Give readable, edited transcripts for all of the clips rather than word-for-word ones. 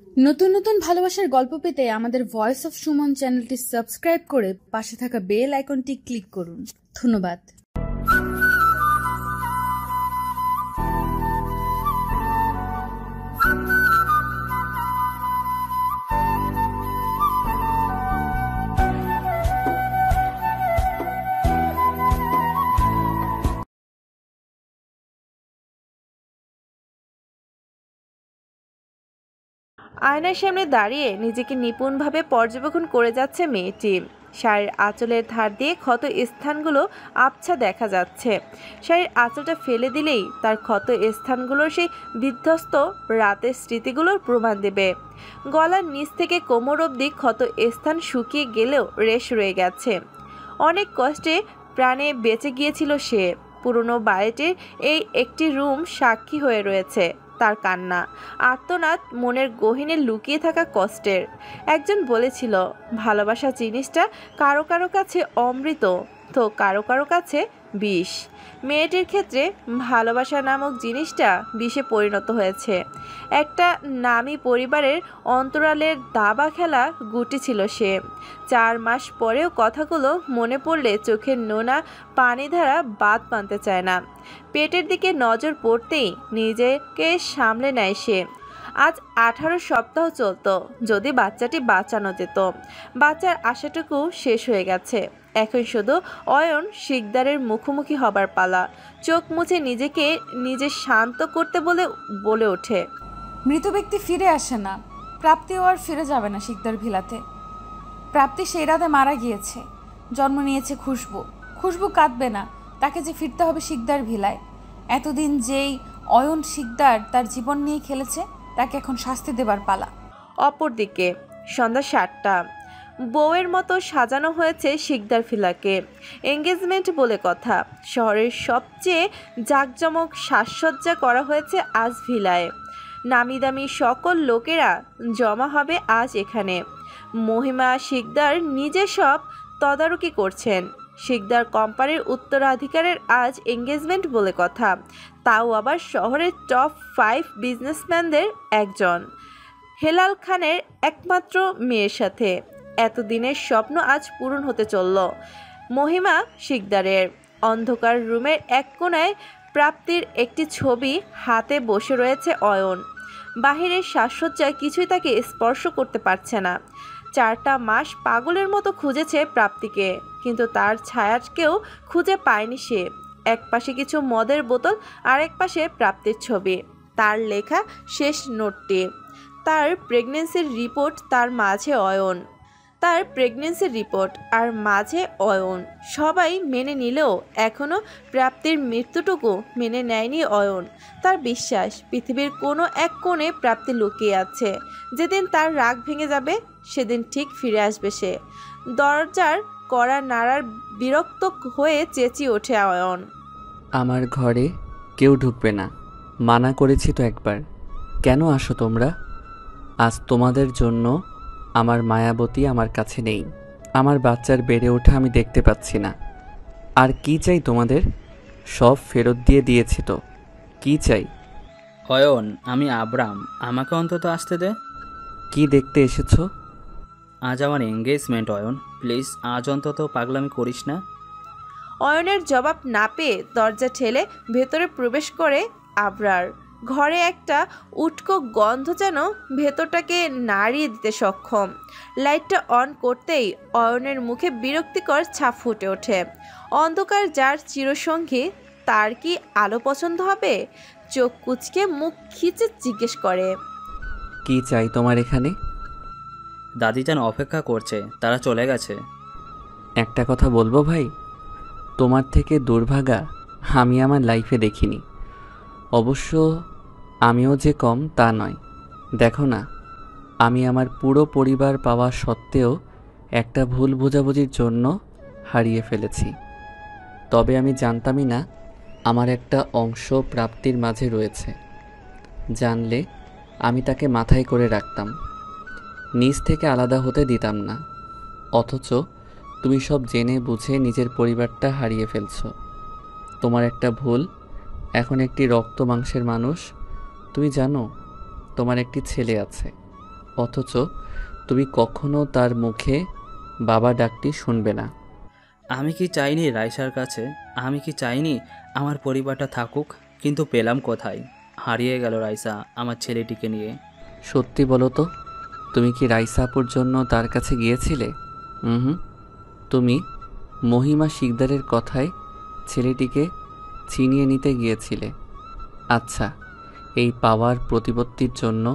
নতুন নতুন ভালোবাসার গল্প পেতে আমাদের ভয়েস অফ সুমন চ্যানেলটি সাবস্ক্রাইব করে পাশে থাকা বেল আইকনটি ক্লিক করুন। ধন্যবাদ। আয়নার সামনে দাঁড়িয়ে নিজেকে নিপুণভাবে পর্যবেক্ষণ করে যাচ্ছে মেয়েটি। শাড়ির আঁচলের ধার দিয়ে ক্ষত স্থানগুলো আবছা দেখা যাচ্ছে। শাড়ির আঁচলটা ফেলে দিলেই তার ক্ষত স্থানগুলোর সেই বিধ্বস্ত রাতের স্মৃতিগুলোর প্রমাণ দেবে। গলার নিচ থেকে কোমর অবধি ক্ষত স্থান শুকিয়ে গেলেও রেশ রয়ে গেছে। অনেক কষ্টে প্রাণে বেঁচে গিয়েছিল সে। পুরনো বাড়িটির এই একটি রুম সাক্ষী হয়ে রয়েছে তার কান্না, আর্তনাদ, মনের গহীনে লুকিয়ে থাকা কষ্টের। একজন বলেছিল, ভালোবাসা জিনিসটা কারো কারো কাছে অমৃত, তো কারো কারো কাছে বিষ। মেয়েটির ক্ষেত্রে ভালোবাসা নামক জিনিসটা বিষে পরিণত হয়েছে। একটা নামী পরিবারের অন্তরালের দাবা খেলা গুটি ছিল সে। 4 মাস পরেও কথাগুলো মনে পড়লে চোখের নোনা পানিধারা বাদ মানতে চায় না। পেটের দিকে নজর পড়তেই নিজেকে সামলে নেয় সে। আজ 18 সপ্তাহ চলত। যদি বাচ্চাটি বাঁচানো যেত। বাচ্চার আশাটুকু শেষ হয়ে গেছে। এখন শুধু অয়ন শিকদারের মুখোমুখি হবার পালা। চোখ মুছে নিজেকে নিজে শান্ত করতে বলে ওঠে, মৃত ব্যক্তি ফিরে আসে না, প্রাপ্তিও আর ফিরে যাবে না শিকদার ভিলাতে। প্রাপ্তি সেই রাতে মারা গিয়েছে। জন্ম নিয়েছে খুশবু। খুশবু কাঁদবে না, তাকে যে ফিরতে হবে শিকদার ভিলায়। এতদিন যেই অয়ন শিকদার তার জীবন নিয়ে খেলেছে, তাকে এখন শাস্তি দেবার পালা। অপরদিকে সন্ধ্যা 7টা। বউয়ের মতো সাজানো হয়েছে শিকদার ভিলাকে। এঙ্গেজমেন্ট বলে কথা। শহরের সবচেয়ে জাঁকজমক সাজসজ্জা করা হয়েছে আজ ভিলায়। নামি দামি সকল লোকেরা জমা হবে আজ এখানে। মহিমা শিকদার নিজে সব তদারকি করছেন। শিকদার কোম্পানির উত্তরাধিকারের আজ এঙ্গেজমেন্ট বলে কথা, তাও আবার শহরের টপ 5 বিজনেসম্যানদের একজন, হেলাল খানের একমাত্র মেয়ের সাথে। এতদিনের স্বপ্ন আজ পূরণ হতে চলল মহিমা শিকদারের। অন্ধকার রুমের এক কোণায় প্রাপ্তির একটি ছবি হাতে বসে রয়েছে অয়ন। বাহিরের সাজসজ্জায় কিছুই তাকে স্পর্শ করতে পারছে না। 4টা মাস পাগলের মতো খুঁজেছে প্রাপ্তিকে, কিন্তু তার ছায়াকেও খুঁজে পায়নি সে। এক পাশে কিছু মদের বোতল, আর এক পাশে প্রাপ্তির ছবি, তার লেখা শেষ নোটটি, তার প্রেগনেন্সির রিপোর্ট, তার মাঝে অয়ন। তার প্রেগনেন্সির রিপোর্ট আর মাঝে অয়ন। সবাই মেনে নিলেও এখনও প্রাপ্তির মৃত্যুটুকু মেনে নেয়নি অয়ন। তার বিশ্বাস পৃথিবীর কোনো এক কোণে প্রাপ্তি লুকিয়ে আছে। যেদিন তার রাগ ভেঙে যাবে সেদিন ঠিক ফিরে আসবে সে। দরজার কড়া নাড়ার বিরক্ত হয়ে চেঁচিয়ে ওঠে অয়ন, আমার ঘরে কেউ ঢুকবে না, মানা করেছি তো একবার। কেন আসো তোমরা? আজ তোমাদের জন্য আমার মায়াবতী আমার কাছে নেই। আমার বাচ্চার বেড়ে ওঠা আমি দেখতে পাচ্ছি না। আর কি চাই তোমাদের? সব ফেরত দিয়ে দিয়েছি তো, কি চাই? অয়ন, আমি আবরাম, আমাকে অন্তত আসতে দে। কি দেখতে এসেছো? আজ আমার এঙ্গেজমেন্ট অয়ন, প্লিজ আজ অন্তত পাগলামি করিস না। অয়নের জবাব না পেয়ে দরজা ঠেলে ভেতরে প্রবেশ করে আবরার। ঘরে একটা উটকো গন্ধ যেন ভেতরটাকে নাড়িয়ে দিতে সক্ষম। লাইটটা অন করতেই অয়নের মুখে বিরক্তিকর ছাপ ফুটে ওঠে। অন্ধকার যার চিরসঙ্গী, তার কি আলো পছন্দ হবে? চোখ কুচকে মুখ খিচে জিজ্ঞেস করে, কি চাই তোমার এখানে? দাদিজান অপেক্ষা করছে, তারা চলে গেছে। একটা কথা বলবো ভাই, তোমার থেকে দুর্ভাগা আমি আমার লাইফে দেখিনি। অবশ্য আমিও যে কম তা নয়। দেখো না, আমি আমার পুরো পরিবার পাওয়া সত্ত্বেও একটা ভুল বোঝাবুঝির জন্য হারিয়ে ফেলেছি। তবে আমি জানতামই না আমার একটা অংশ প্রাপ্তির মাঝে রয়েছে। জানলে আমি তাকে মাথায় করে রাখতাম, নিজ থেকে আলাদা হতে দিতাম না। অথচ তুমি সব জেনে বুঝে নিজের পরিবারটা হারিয়ে ফেলছো। তোমার একটা ভুল। এখন একটি রক্ত মাংসের মানুষ। তুমি জানো তোমার একটি ছেলে আছে, অথচ তুমি কখনো তার মুখে বাবা ডাকটি শুনবে না। আমি কি চাইনি রাইসার কাছে, আমি কি চাইনি আমার পরিবারটা থাকুক, কিন্তু পেলাম কোথায়? হারিয়ে গেল রাইসা আমার ছেলেটিকে নিয়ে। সত্যি বলো তো, তুমি কি রাইসা আপুর জন্য তার কাছে গিয়েছিলে? হুম, তুমি মহিমা শিকদারের কথায় ছেলেটিকে ছিনিয়ে নিতে গিয়েছিলে। আচ্ছা, এই পাওয়ার প্রতিপত্তির জন্য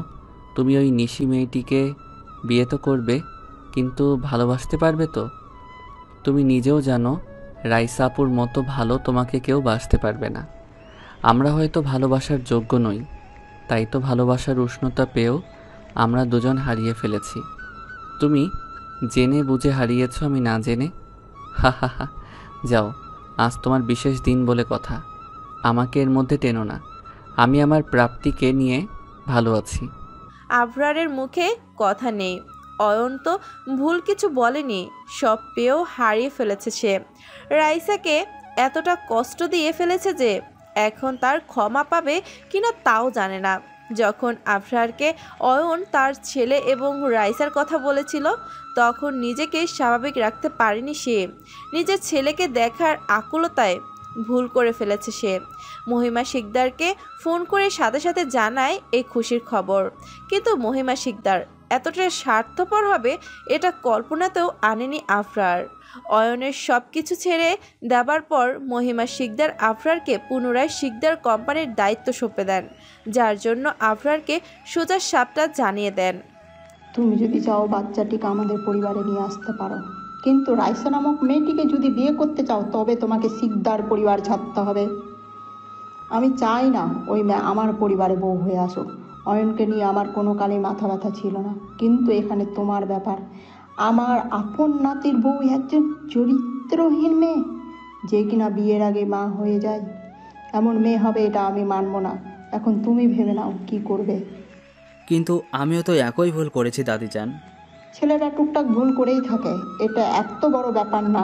তুমি ওই নিশি মেয়েটিকে বিয়ে তো করবে, কিন্তু ভালোবাসতে পারবে তো? তুমি নিজেও জানো রাইসা আপুর মতো ভালো তোমাকে কেউ বাসতে পারবে না। আমরা হয়তো ভালোবাসার যোগ্য নই, তাই তো ভালোবাসার উষ্ণতা পেয়েও আমরা দুজন হারিয়ে ফেলেছি। তুমি জেনে বুঝে হারিয়েছ, আমি না জেনে। হা হা হা। যাও, আজ তোমার বিশেষ দিন বলে কথা, আমাকে এর মধ্যে টেনো না। আমি আমার প্রাপ্তিকে নিয়ে ভালো আছি। আবরারের মুখে কথা নেই। অয়ন তো ভুল কিছু বলেনি, সব পেয়েও হারিয়ে ফেলেছে সে। রাইসাকে এতটা কষ্ট দিয়ে ফেলেছে যে এখন তার ক্ষমা পাবে কিনা তাও জানে না। যখন আবরারকে অয়ন তার ছেলে এবং রাইসার কথা বলেছিল, তখন নিজেকে স্বাভাবিক রাখতে পারেনি সে। নিজের ছেলেকে দেখার আকুলতায় ভুল করে ফেলেছে সে। মহিমা শিকদারকে ফোন করে সাথে সাথে জানায় এই খুশির খবর, কিন্তু মহিমা শিকদার এতটা স্বার্থপর হবে এটা কল্পনাতেও আনেনি আফরার। অয়নের সব কিছু ছেড়ে দেবার পর মহিমা শিকদার আফরারকে পুনরায় শিকদার কোম্পানির দায়িত্ব সঁপে দেন, যার জন্য আফরারকে সোজা সাপটা জানিয়ে দেন। তুমি যদি চাও বাচ্চাটিকে আমাদের পরিবারে নিয়ে আসতে পারো, কিন্তু রাইসা নামক মেয়েটিকে যদি বিয়ে করতে চাও তবে তোমাকে শিকদার পরিবার ছাড়তে হবে। আমি চাই না ওই মেয়ে আমার পরিবারে বউ হয়ে আসুক। অয়নকে নিয়ে আমার কোনো কালেই মাথা ব্যথা ছিল না, কিন্তু এখানে তোমার ব্যাপার। আমার আপন নাতির বউ একজন চরিত্রহীন মেয়ে, যে কিনা বিয়ের আগে মা হয়ে যায়, এমন মেয়ে হবে এটা আমি মানব না। এখন তুমি ভেবে নাও কি করবে। কিন্তু আমিও তো একই ভুল করেছি দাদিজান। ছেলেরা টুকটাক ভুল করেই থাকে, এটা এত বড় ব্যাপার না।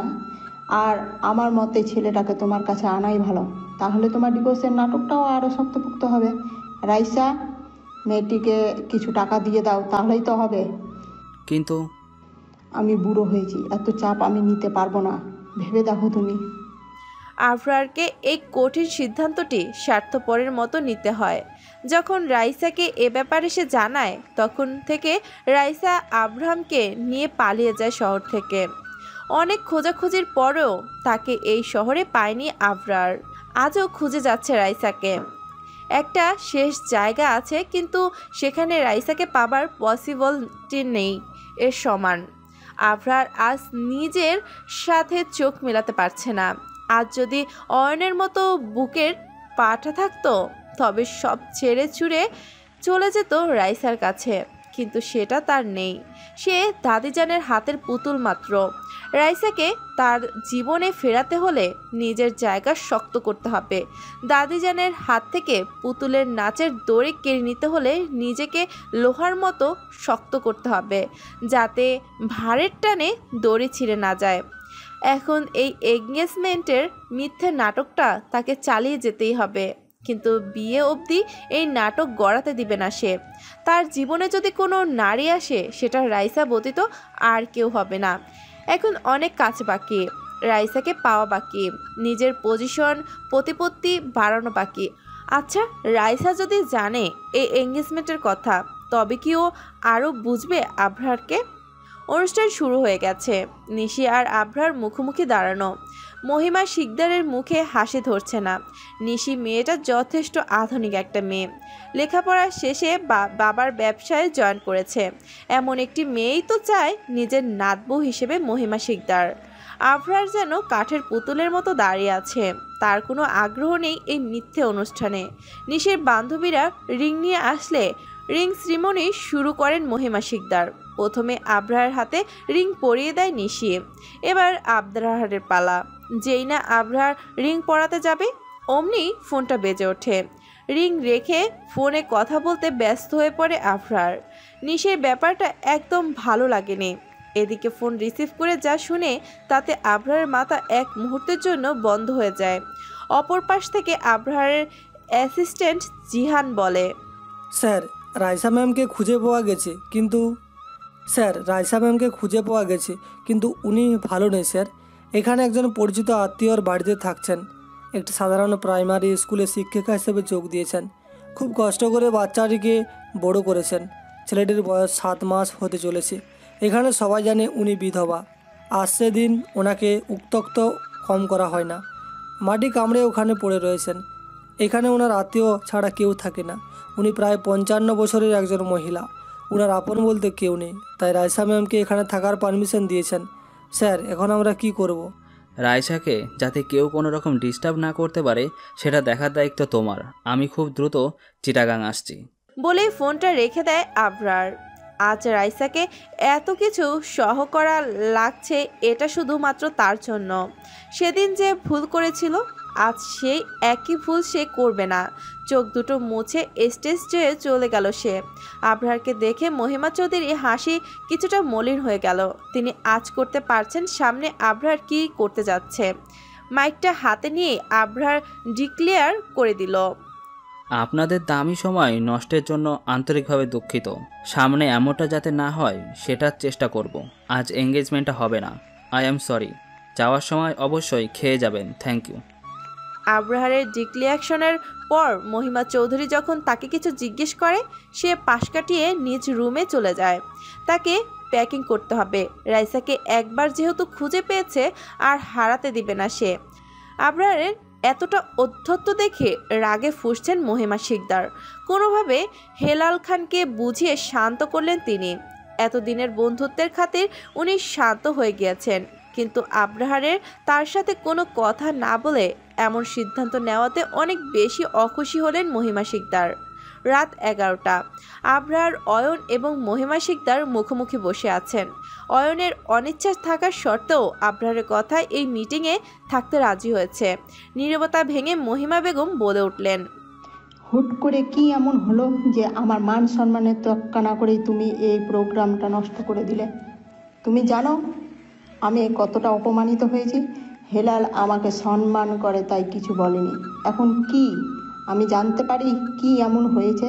আর আমার মতে ছেলেটাকে তোমার কাছে আনাই ভালো, তাহলে তোমার ডিভোর্সের নাটকটাও আরও শক্তপোক্ত হবে। রাইসা, মেয়েটিকে কিছু টাকা দিয়ে দাও, তাহলেই তো হবে। কিন্তু আমি বুড়ো হয়েছি, এত চাপ আমি নিতে পারবো না, ভেবে দেখো তুমি। আফরারকে এই কঠিন সিদ্ধান্তটি স্বার্থপরের মতো নিতে হয়। যখন রাইসাকে এ ব্যাপারে সে জানায়, তখন থেকে রাইসা আব্রাহামকে নিয়ে পালিয়ে যায় শহর থেকে। অনেক খোঁজাখুঁজির পরেও তাকে এই শহরে পায়নি আবরার। আজও খুঁজে যাচ্ছে রাইসাকে। একটা শেষ জায়গা আছে, কিন্তু সেখানে রাইসাকে পাবার পসিবলটি নেই এর সমান। আবরার আজ নিজের সাথে চোখ মেলাতে পারছে না। আজ যদি অয়নের মতো বুকের পাটা থাকতো, তবে সব ছেড়ে ছুড়ে চলে যেত রাইসার কাছে, কিন্তু সেটা তার নেই। সে দাদিজানের হাতের পুতুল মাত্র। রাইসাকে তার জীবনে ফেরাতে হলে নিজের জায়গা শক্ত করতে হবে। দাদিজানের হাত থেকে পুতুলের নাচের দড়ি কেড়ে নিতে হলে নিজেকে লোহার মতো শক্ত করতে হবে, যাতে ভারের টানে দড়ি ছিঁড়ে না যায়। এখন এই এঙ্গেজমেন্টের মিথ্যে নাটকটা তাকে চালিয়ে যেতেই হবে, কিন্তু বিয়ে অবধি এই নাটক গড়াতে দিবে না সে। তার জীবনে যদি কোনো নারী আসে, সেটা রাইসা ব্যতীত আর কেউ হবে না। এখন অনেক কাজ বাকি, রাইসাকে পাওয়া বাকি, নিজের পজিশন প্রতিপত্তি বাড়ানো বাকি। আচ্ছা, রাইসা যদি জানে এই এঙ্গেজমেন্টের কথা, তবে কি ও আরও বুঝবে আবরারকে? অনুষ্ঠান শুরু হয়ে গেছে। নিশি আর আবরার মুখোমুখি দাঁড়ানো। মহিমা শিকদারের মুখে হাসি ধরছে না। নিশি মেয়েটা যথেষ্ট আধুনিক একটা মেয়ে, লেখাপড়া শেষে বাবার ব্যবসায় জয়েন করেছে। এমন একটি মেয়েই তো চায় নিজের নাতবউ হিসেবে মহিমা শিকদার। আবরার যেন কাঠের পুতুলের মতো দাঁড়িয়ে আছে, তার কোনো আগ্রহ নেই এই মিথ্যে অনুষ্ঠানে। নিশির বান্ধবীরা রিং নিয়ে আসলে রিং সেরিমনি শুরু করেন মহিমা শিকদার। প্রথমে আবরারের হাতে রিং পরিয়ে দেয় নিশি। এবার আবরারের পালা। যেই না আবরার রিং পরাতে যাবে, অমনি ফোনটা বেজে ওঠে। রিং রেখে ফোনে কথা বলতে ব্যস্ত হয়ে পড়ে আবরার। নিশির ব্যাপারটা একদম ভালো লাগেনি। এদিকে ফোন রিসিভ করে যা শুনে, তাতে আবরারের মাথা এক মুহূর্তের জন্য বন্ধ হয়ে যায়। অপর পাশ থেকে আবরারের অ্যাসিস্ট্যান্ট জিহান বলে, স্যার, রাইসা ম্যামকে খুঁজে পাওয়া গেছে, কিন্তু স্যার রাইসা ম্যামকে খুঁজে পাওয়া গেছে, কিন্তু উনি ভালো নেই স্যার। এখানে একজন পরিচিত আত্মীয়র বাড়িতে থাকছেন, একটি সাধারণ প্রাইমারি স্কুলে শিক্ষিকা হিসেবে যোগ দিয়েছেন। খুব কষ্ট করে বাচ্চাটিকে বড় করেছেন। ছেলেটির বয়স 7 মাস হতে চলেছে। এখানে সবাই জানে উনি বিধবা। আজ সেদিন ওনাকে উত্ত্যক্ত কম করা হয় না, মাটি কামড়ে ওখানে পড়ে রয়েছেন। এখানে ওনার আত্মীয় ছাড়া কেউ থাকে না। উনি প্রায় 55 বছরের একজন মহিলা। ওনার আপন বলতে কেউ নেই, তাই রাইসা ম্যামকে এখানে থাকার পারমিশন দিয়েছেন। স্যার এখন আমরা কি করব? রাইসাকে যাতে কেউ কোনো রকম ডিস্টার্ব না করতে পারে সেটা দেখার দায়িত্ব তোমার। আমি খুব দ্রুত চিটাগাং আসছি। বলেই ফোনটা রেখে দেয় আবরার। আজ রাইসাকে এত কিছু সহ করা লাগছে, এটা শুধুমাত্র তার জন্য। সেদিন যে ভুল করেছিল, আজ সেই একই ভুল সে করবে না। চোখ দুটো মুছে স্টেজে চলে গেল সে। আবরারকে দেখে মহিমা চৌধুরী হাসি কিছুটা মলিন হয়ে গেল। তিনি আজ করতে পারছেন সামনে আবরার কি করতে যাচ্ছে। মাইকটা হাতে নিয়ে আবরার ডিক্লেয়ার করে দিল, আপনাদের দামি সময় নষ্টের জন্য আন্তরিকভাবে দুঃখিত। সামনে এমনটা যাতে না হয় সেটার চেষ্টা করব। আজ এঙ্গেজমেন্টটা হবে না। I am sorry. যাওয়ার সময় অবশ্যই খেয়ে যাবেন। Thank you. আবরারের ডিক্লিয়ারেশনের পর মহিমা চৌধুরী যখন তাকে কিছু জিজ্ঞেস করে, সে পাশ কাটিয়ে নিজ রুমে চলে যায়। তাকে প্যাকিং করতে হবে। রাইসাকে একবার যেহেতু খুঁজে পেয়েছে, আর হারাতে দিবে না সে। আবরারের এতটা অধ্যত্ত দেখে রাগে ফুঁসছেন মহিমা শিকদার। কোনোভাবে হেলাল খানকে বুঝিয়ে শান্ত করলেন তিনি। এতদিনের বন্ধুত্বের খাতির উনি শান্ত হয়ে গিয়েছেন, কিন্তু আবরারের তার সাথে কোনো কথা না বলে এমন সিদ্ধান্ত নেওয়াতে অনেক বেশি অখুশি হলেন মহিমা শিকদার। রাত 11টা। আবরার, অয়ন এবং মহিমা শিকদার মুখোমুখি বসে আছেন। অয়নের অনিচ্ছা থাকার সত্ত্বেও আবরারের কথায় এই মিটিংয়ে থাকতে রাজি হয়েছে। নীরবতা ভেঙে মহিমা বেগম বলে উঠলেন, হুট করে কি এমন হলো যে আমার মান সম্মানের তোয়াক্কা না করেই তুমি এই প্রোগ্রামটা নষ্ট করে দিলে? তুমি জানো আমি কতটা অপমানিত হয়েছি? হেলাল আমাকে সম্মান করে তাই কিছু বলেনি। এখন কি আমি জানতে পারি কি এমন হয়েছে?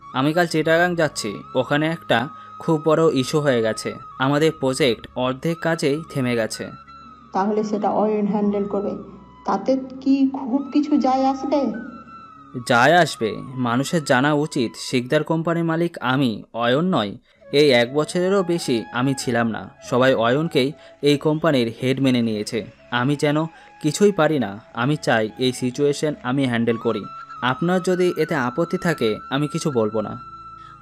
আমি কাল চিটাগাং যাচ্ছি। ওখানে একটা খুব বড় ইস্যু হয়ে গেছে। আমাদের প্রজেক্ট অর্ধেক কাজেই থেমে গেছে। তাহলে সেটা অয়ন হ্যান্ডেল করবে, তাতে কি খুব কিছু যায় আসবে? যায় আসবে। মানুষের জানা উচিত শিকদার কোম্পানির মালিক আমি, অয়ন নয়। এই 1 বছরেরও বেশি আমি ছিলাম না। সবাই অয়নকেই এই কোম্পানির হেড মেনে নিয়েছে। আমি যেন কিছুই পারি না। আমি চাই এই সিচুয়েশন আমি হ্যান্ডেল করি। আপনার যদি এতে আপত্তি থাকে আমি কিছু বলবো না।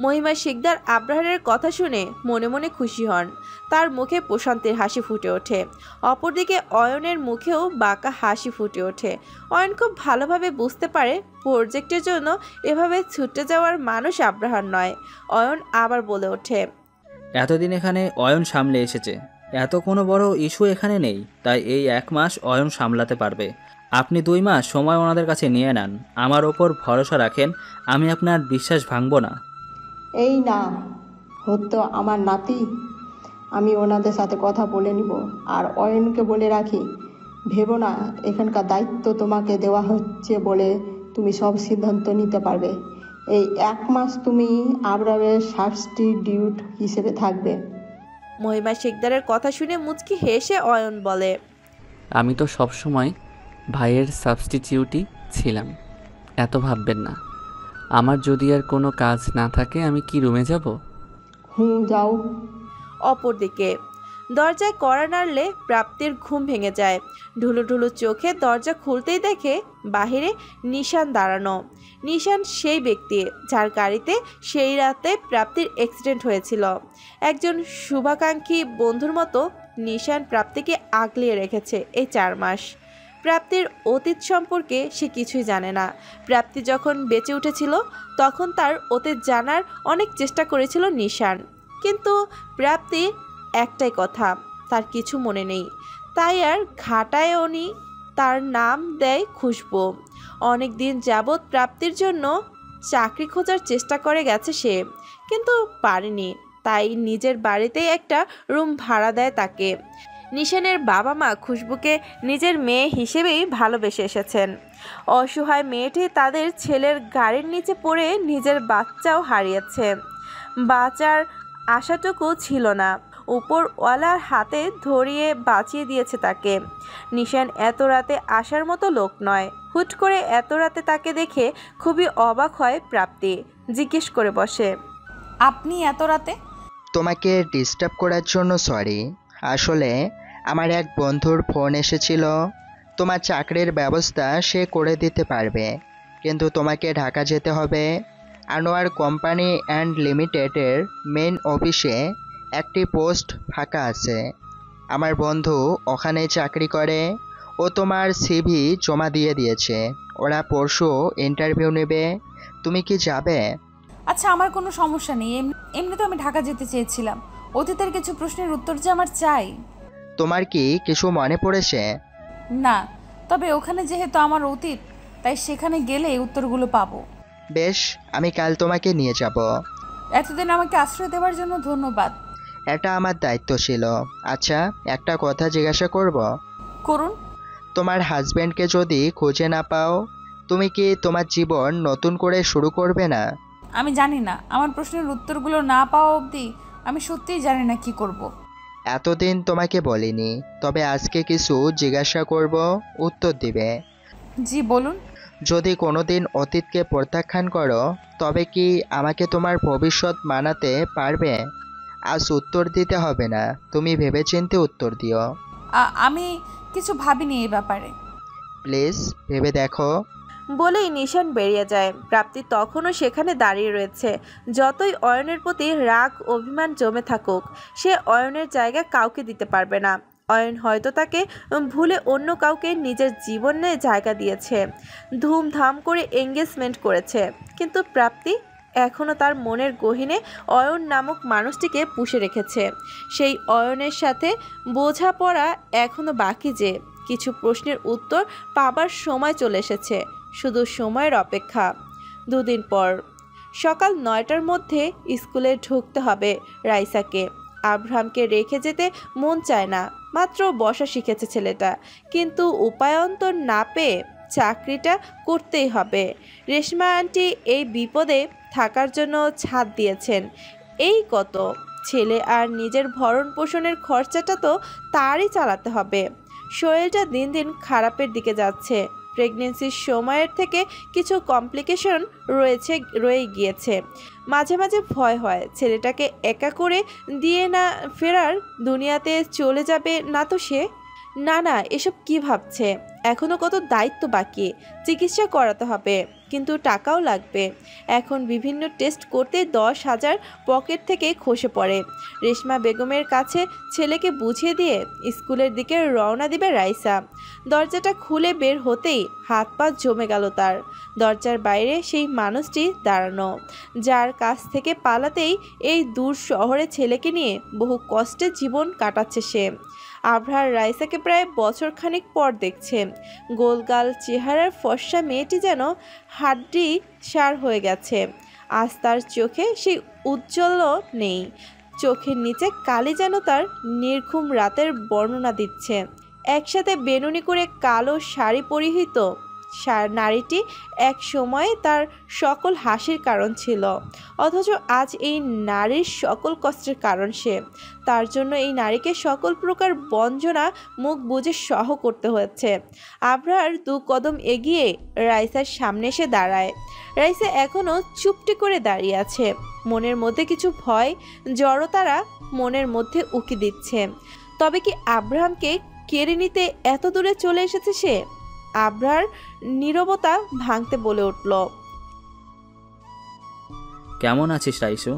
মহিমা শিকদার আবরারের কথা শুনে মনে মনে খুশি হন। তার মুখে প্রশান্তির হাসি ফুটে ওঠে। অপরদিকে অয়নের মুখেও বাঁকা হাসি ফুটে ওঠে। অয়ন খুব ভালোভাবে বুঝতে পারে প্রজেক্টের জন্য এভাবে ছুটে যাওয়ার মানুষ আবরার নয়। অয়ন আবার বলে ওঠে, এতদিন এখানে অয়ন সামলে এসেছে। এত কোনো বড় ইস্যু এখানে নেই, তাই এই 1 মাস অয়ন সামলাতে পারবে। আপনি 2 মাস সময় ওনাদের কাছে নিয়ে নেন। আমার ওপর ভরসা রাখেন, আমি আপনার বিশ্বাস ভাঙব না। এই না হতো আমার নাতি, আমি ওনাদের সাথে কথা বলে নিব। আর অয়নকে বলে রাখি, ভেবো না এখানকার দায়িত্ব তোমাকে দেওয়া হচ্ছে বলে তুমি সব সিদ্ধান্ত নিতে পারবে। এই 1 মাস তুমি আবরারের সাবস্টিটিউট হিসেবে থাকবে। মহিমা শিকদারের কথা শুনে মুচকি হেসে অয়ন বলে, আমি তো সবসময় ভাইয়ের সাবস্টিটিউটই ছিলাম, এত ভাববেন না। আমার যদি আর কোনো কাজ না থাকে আমি কি রুমে যাব? যাও। অপরদিকে দরজায় কড়া নাড়লে প্রাপ্তির ঘুম ভেঙে যায়। ঢুলু ঢুলু চোখে দরজা খুলতেই দেখে বাহিরে নিশান দাঁড়ানো। নিশান সেই ব্যক্তি যার গাড়িতে সেই রাতে প্রাপ্তির অ্যাক্সিডেন্ট হয়েছিল। একজন শুভাকাঙ্ক্ষী বন্ধুর মতো নিশান প্রাপ্তিকে আগলিয়ে রেখেছে এই 4 মাস। প্রাপ্তির অতীত সম্পর্কে সে কিছুই জানে না। প্রাপ্তি যখন বেঁচে উঠেছিল তখন তার অতীত জানার অনেক চেষ্টা করেছিল নিশান, কিন্তু প্রাপ্তির একটাই কথা, তার কিছু মনে নেই। তাই আর ঘাটায়নি। তার নাম দেয় খুশবু। অনেক দিন যাবৎ প্রাপ্তির জন্য চাকরি খোঁজার চেষ্টা করে গেছে সে, কিন্তু পারেনি। তাই নিজের বাড়িতেই একটা রুম ভাড়া দেয় তাকে। নিশানের বাবা মা খুশবুকে নিজের মেয়ে হিসেবেই ভালোবেসে এসেছেন। অসহায় মেয়েটি তাদের ছেলের গাড়ির নিচে পড়ে নিজের বাচ্চাও হারিয়েছে। বাঁচার আশাটুকু ছিল না, উপরওয়ালার হাতে ধরিয়ে বাঁচিয়ে দিয়েছে তাকে। নিশান এত রাতে আসার মতো লোক নয়। হুট করে এত রাতে তাকে দেখে খুবই অবাক হয় প্রাপ্তি। জিজ্ঞেস করে বসে, আপনি এত রাতে? তোমাকে ডিস্টার্ব করার জন্য সরি। আসলে আমার এক বন্ধুর ফোন এসেছিল, তোমার চাকরির ব্যবস্থা সে করে দিতে পারবে, কিন্তু তোমাকে ঢাকা যেতে হবে। আনোয়ার কোম্পানি অ্যান্ড লিমিটেডের মেইন অফিসে একটি পোস্ট ফাঁকা আছে। আমার বন্ধু ওখানে চাকরি করে। ও তোমার সিভি জমা দিয়ে দিয়েছে। ওরা পরশু ইন্টারভিউ নেবে। তুমি কি যাবে? আচ্ছা, আমার কোনো সমস্যা নেই। এমনি তো আমি ঢাকা যেতে চেয়েছিলাম। অতীতের কিছু প্রশ্নের উত্তর যে আমার চাই। তোমার কি কিছু মনে পড়েছে? না, তবে ওখানে যেহেতু আমার অতীত, তাই সেখানে গেলে এই উত্তরগুলো পাবো। বেশ, আমি কাল তোমাকে নিয়ে যাব। এতদিন আমাকে আশ্রয় দেওয়ার জন্য ধন্যবাদ। এটা আমার দায়িত্ব ছিল। আচ্ছা, একটা কথা জিজ্ঞাসা করব? করুন। তোমার হাজবেন্ডকে যদি খুঁজে না পাও, তুমি কি তোমার জীবন নতুন করে শুরু করবে না? আমি জানি না, আমার প্রশ্নের উত্তরগুলো না পাওয়া অবধি আমি সত্যিই জানি না কি করব। এতদিন তোমাকে বলিনি, তবে আজকে কিছু জিজ্ঞাসা করব, উত্তর দিবে। জি বলুন। যদি কোনোদিন অতীতকে প্রত্যাখ্যান করো, তবে কি আমাকে তোমার ভবিষ্যৎ মানাতে পারবে? আজ উত্তর দিতে হবে না, তুমি ভেবেচিন্তে উত্তর দিও। আমি কিছু ভাবিনি এই ব্যাপারে। প্লিজ ভেবে দেখো। বলেই নিশান বেরিয়ে যায়। প্রাপ্তি তখনও সেখানে দাঁড়িয়ে রয়েছে। যতই অয়নের প্রতি রাগ অভিমান জমে থাকুক, সে অয়নের জায়গা কাউকে দিতে পারবে না। অয়ন হয়তো তাকে ভুলে অন্য কাউকে নিজের জীবনে জায়গা দিয়েছে, ধুমধাম করে এঙ্গেজমেন্ট করেছে, কিন্তু প্রাপ্তি এখনও তার মনের গহীনে অয়ন নামক মানুষটিকে পুষে রেখেছে। সেই অয়নের সাথে বোঝাপড়া এখনও বাকি। যে কিছু প্রশ্নের উত্তর পাবার সময় চলে এসেছে, শুধু সময়ের অপেক্ষা। দুদিন পর সকাল ৯টার মধ্যে স্কুলে ঢুকতে হবে রাইসাকে। আব্রাহামকে রেখে যেতে মন চায় না, মাত্র বসা শিখেছে ছেলেটা, কিন্তু উপায়ন্তর না পেয়ে চাকরিটা করতেই হবে। রেশমা আন্টি এই বিপদে থাকার জন্য ছাদ দিয়েছেন। এই কত ছেলে আর নিজের ভরণ পোষণের খরচাটা তো তারই চালাতে হবে। শরীরটা দিন দিন খারাপের দিকে যাচ্ছে। প্রেগনেন্সির সময়ের থেকে কিছু কমপ্লিকেশন রয়ে গিয়েছে। মাঝে মাঝে ভয় হয় ছেলেটাকে একা করে দিয়ে না ফেরার দুনিয়াতে চলে যাবে না তো সে। না, এসব কি ভাবছে? এখনও কত দায়িত্ব বাকি। চিকিৎসা করাতে হবে, কিন্তু টাকাও লাগবে। এখন বিভিন্ন টেস্ট করতে 10,000 পকেট থেকে খসে পড়ে। রেশমা বেগমের কাছে ছেলেকে বুঝিয়ে দিয়ে স্কুলের দিকে রওনা দিবে রাইসা। দরজাটা খুলে বের হতেই হাত পা জমে গেল তার। দরজার বাইরে সেই মানুষটি দাঁড়ানো, যার কাছ থেকে পালাতেই এই দূর শহরে ছেলেকে নিয়ে বহু কষ্টে জীবন কাটাচ্ছে সে। আবরার রাইসাকে প্রায় বছরখানেক পর দেখছে। গোলগাল চেহারার ফর্সা মেয়েটি যেন হাড্ডি সার হয়ে গেছে। আজ তার চোখে সেই উজ্জ্বল নেই। চোখের নিচে কালি যেন তার নির্ঘুম রাতের বর্ণনা দিচ্ছে। একসাথে বেনুনি করে কালো শাড়ি পরিহিত নারীটি এক সময় তার সকল হাসির কারণ ছিল, অথচ আজ এই নারীর সকল কষ্টের কারণ সে। তার জন্য এই নারীকে সকল প্রকার বঞ্চনা মুখ বুজে সহ করতে হয়েছে। আবরার 2 কদম এগিয়ে রাইসার সামনে এসে দাঁড়ায়। রাইসা এখনও চুপটি করে দাঁড়িয়ে আছে। মনের মধ্যে কিছু ভয় জড়তারা মনের মধ্যে উকি দিচ্ছে। তবে কি আব্রাহামকে কেড়ে নিতে এত দূরে চলে এসেছে সে? আবরার নীরবতা ভাঙতে বলে উঠল, কেমন আছিস রাইসু?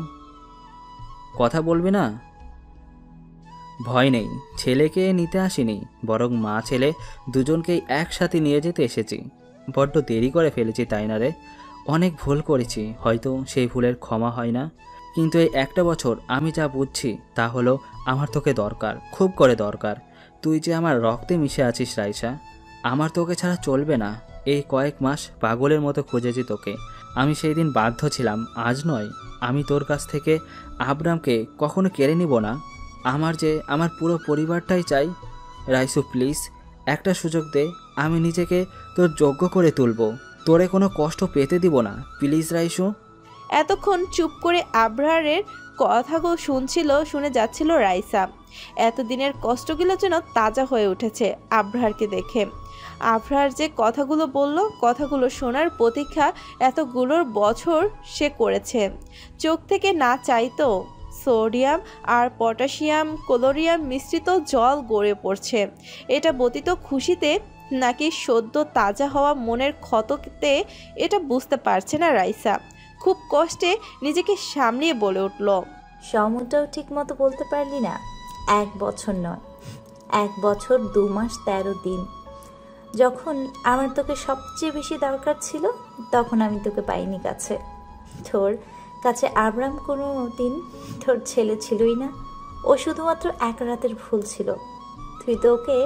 কথা বলবি না? ভয় নেই, ছেলেকে নিতে আসিনি, বরং মা ছেলে দুজনকেই একসাথে নিয়ে যেতে এসেছি। বড্ড দেরি করে ফেলেছি তাই না রে? অনেক ভুল করেছি, হয়তো সেই ভুলের ক্ষমা হয় না, কিন্তু এই একটা বছর আমি যা বুঝছি তা হলো আমার তোকে দরকার, খুব করে দরকার। তুই যে আমার রক্তে মিশে আছিস রাইসা, আমার তোকে ছাড়া চলবে না। এই কয়েক মাস পাগলের মতো খুঁজেছি তোকে। আমি সেই দিন বাধ্য ছিলাম, আজ নয়। আমি তোর কাছ থেকে আব্রামকে কখনো কেড়ে নিব না। আমার পুরো পরিবারটাই চাই। রাইসু প্লিজ একটা সুযোগ দে, আমি নিজেকে তোর যোগ্য করে তুলব। তোরে কোনো কষ্ট পেতে দিব না, প্লিজ রাইসু। এতক্ষণ চুপ করে আবরারের কথাগুলো শুনে যাচ্ছিল রাইসা। এতদিনের কষ্টগুলো যেন তাজা হয়ে উঠেছে আবরারকে দেখে। আবরার যে কথাগুলো বলল, কথাগুলো শোনার প্রতীক্ষা এতগুলোর বছর সে করেছে। চোখ থেকে না চাইতো সোডিয়াম আর পটাশিয়াম ক্লোরিয়াম মিশ্রিত জল গড়ে পড়ছে। এটা ব্যতীত খুশিতে নাকি সদ্য তাজা হওয়া মনের ক্ষততে, এটা বুঝতে পারছে না রাইসা। খুব কষ্টে নিজেকে সামলিয়ে বলে উঠল, সময়টাও ঠিক মতো বলতে পারলি না। 1 বছর নয়, 1 বছর 2 মাস 13 দিন। যখন আমার তোকে সবচেয়ে বেশি দরকার ছিল, তখন আমি তোকে পাইনি কাছে। তোর কাছে আবরাম কোনো দিন তোর ছেলে ছিলই না। ও শুধুমাত্র এক রাতের ভুল ছিল। তুই তো ওকে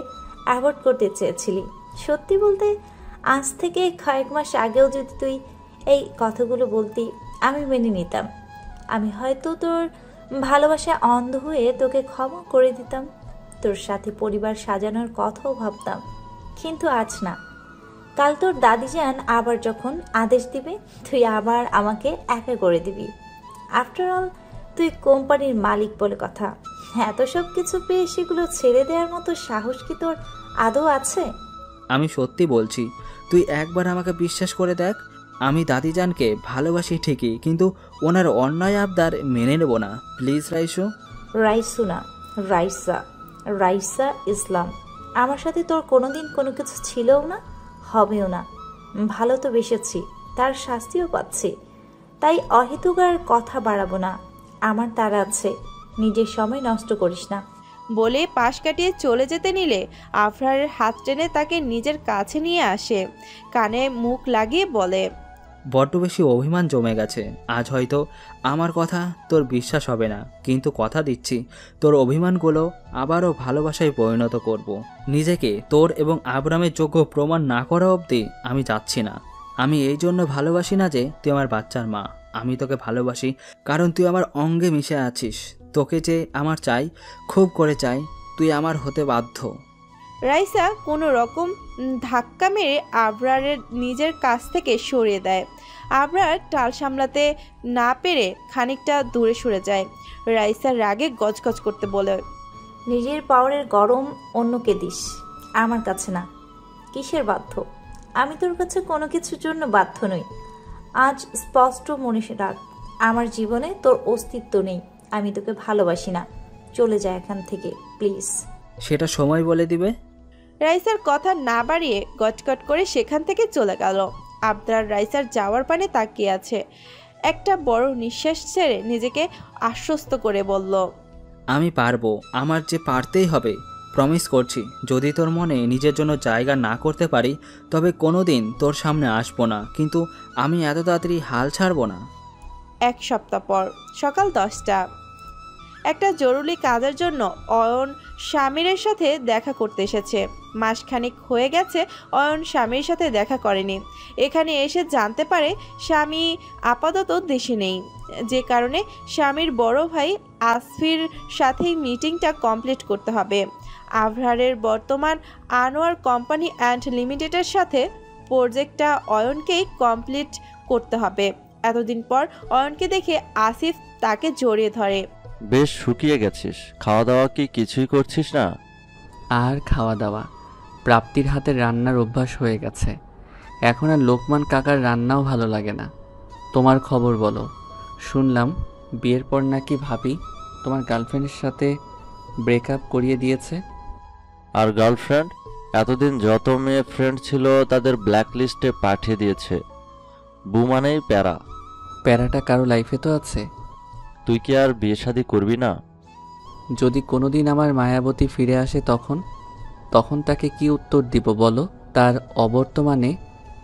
অ্যাভয়েড করতে চেয়েছিলি। সত্যি বলতে, আজ থেকে কয়েক মাস আগেও যদি তুই এই কথাগুলো বলতি, আমি মেনে নিতাম। আমি হয়তো তোর ভালোবাসায় অন্ধ হয়ে তোকে ক্ষমা করে দিতাম, তোর সাথে পরিবার সাজানোর কথাও ভাবতাম। কিন্তু আজ না। কাল তোর দাদিজান আবার যখন আদেশ দিবে, তুই আবার আমাকে একা করে দিবি। আফটার অল, তুই কোম্পানির মালিক বলে কথা। এত সব কিছু পেয়ে সেগুলো ছেড়ে দেওয়ার মতো সাহস কি তোর আদৌ আছে? আমি সত্যি বলছি, তুই একবার আমাকে বিশ্বাস করে দেখ। আমি দাদিজানকে ভালোবাসি ঠিকই, কিন্তু ওনার অন্যায় আবদার মেনে নেব না, প্লিজ রাইসু। রাইসু না, রাইসা। রাইসা ইসলাম। আমার সাথে তোর কোনোদিন কোনো কিছু ছিলও না, হবেও না। ভালো তো বেসেছি, তার শাস্তিও পাচ্ছি। তাই অহেতুক আর কথা বাড়াবো না। আমার তারা আছে, নিজের সময় নষ্ট করিস না। বলে পাশ কাটিয়ে চলে যেতে নিলে আফরারের হাত টেনে তাকে নিজের কাছে নিয়ে আসে। কানে মুখ লাগিয়ে বলে, বড্ড বেশি অভিমান জমে গেছে। আজ হয়তো আমার কথা তোর বিশ্বাস হবে না, কিন্তু কথা দিচ্ছি তোর অভিমানগুলো আবারও ভালোবাসায় পরিণত করব। নিজেকে তোর এবং আবরামের যোগ্য প্রমাণ না করা অবধি আমি যাচ্ছি না। আমি এই জন্য ভালোবাসি না যে তুই আমার বাচ্চার মা। আমি তোকে ভালোবাসি কারণ তুই আমার অঙ্গে মিশে আছিস। তোকে যে আমার চাই, খুব করে চাই, তুই আমার হতে বাধ্য। রাইসা কোনো রকম ধাক্কা মেরে আবরারের নিজের কাছ থেকে সরিয়ে দেয়। আবরার টাল সামলাতে না পেরে খানিকটা দূরে সরে যায়। রাইসার রাগে গজগজ করতে বলে, নিজের পাওয়ারের গরম অন্যকে দিস, আমার কাছে না। কিসের বাধ্য? আমি তোর কাছে কোনো কিছুর জন্য বাধ্য নই। আজ স্পষ্ট মনে রাখ, আমার জীবনে তোর অস্তিত্ব নেই। আমি তোকে ভালোবাসি না। চলে যায় এখান থেকে, প্লিজ। সেটা সময় বলে দিবে। রাইসার কথা না বাড়িয়ে গটগট করে সেখান থেকে চলে গেল। আবরার রাইসার যাওয়ার পানে তাকিয়ে আছে। একটা বড় নিঃশ্বাস ছেড়ে নিজেকে আশ্বস্ত করে বলল, আমি পারবো, আমার যে পারতেই হবে। প্রমিস করছি, যদি তোর মনে নিজের জন্য জায়গা না করতে পারি, তবে কোনোদিন তোর সামনে আসবো না। কিন্তু আমি এত তাড়াতাড়ি হাল ছাড়বো না। 1 সপ্তাহ পর সকাল 10টা। একটা জরুরি কাজের জন্য অয়ন স্বামীরের সাথে দেখা করতে এসেছে। মাসখানেক হয়ে গেছে অয়ন স্বামীর সাথে দেখা করেনি। এখানে এসে জানতে পারে স্বামী আপাতত দেশে নেই, যে কারণে স্বামীর বড় ভাই আসফির সাথেই মিটিংটা কমপ্লিট করতে হবে। আবরারের বর্তমান আনোয়ার কোম্পানি অ্যান্ড লিমিটেডের সাথে প্রজেক্টটা অয়নকেই কমপ্লিট করতে হবে। এতদিন পর অয়নকে দেখে আসিফ তাকে জড়িয়ে ধরে। বেশ শুকিয়ে গেছিস, খাওয়া দাওয়া কি কিছুই করছিস না? আর খাওয়া দাওয়া, প্রাপ্তির হাতের রান্নার অভ্যাস হয়ে গেছে। এখন আর লোকমান কাকার রান্নাও ভালো লাগে না। তোমার খবর বলো। শুনলাম বিয়ের পর নাকি ভাবি তোমার গার্লফ্রেন্ডের সাথে ব্রেকআপ করিয়ে দিয়েছে। আর গার্লফ্রেন্ড? এতদিন যত মেয়ে ফ্রেন্ড ছিল তাদের ব্ল্যাক লিস্টে পাঠিয়ে দিয়েছে। বুমানেই প্যারা। প্যারাটা কারো লাইফে তো আছে। তুই কি আর বিয়ে শাদী করবি না? যদি কোনোদিন আমার মায়াবতী ফিরে আসে তখন তাকে কি উত্তর দিব বলো? তার অবর্তমানে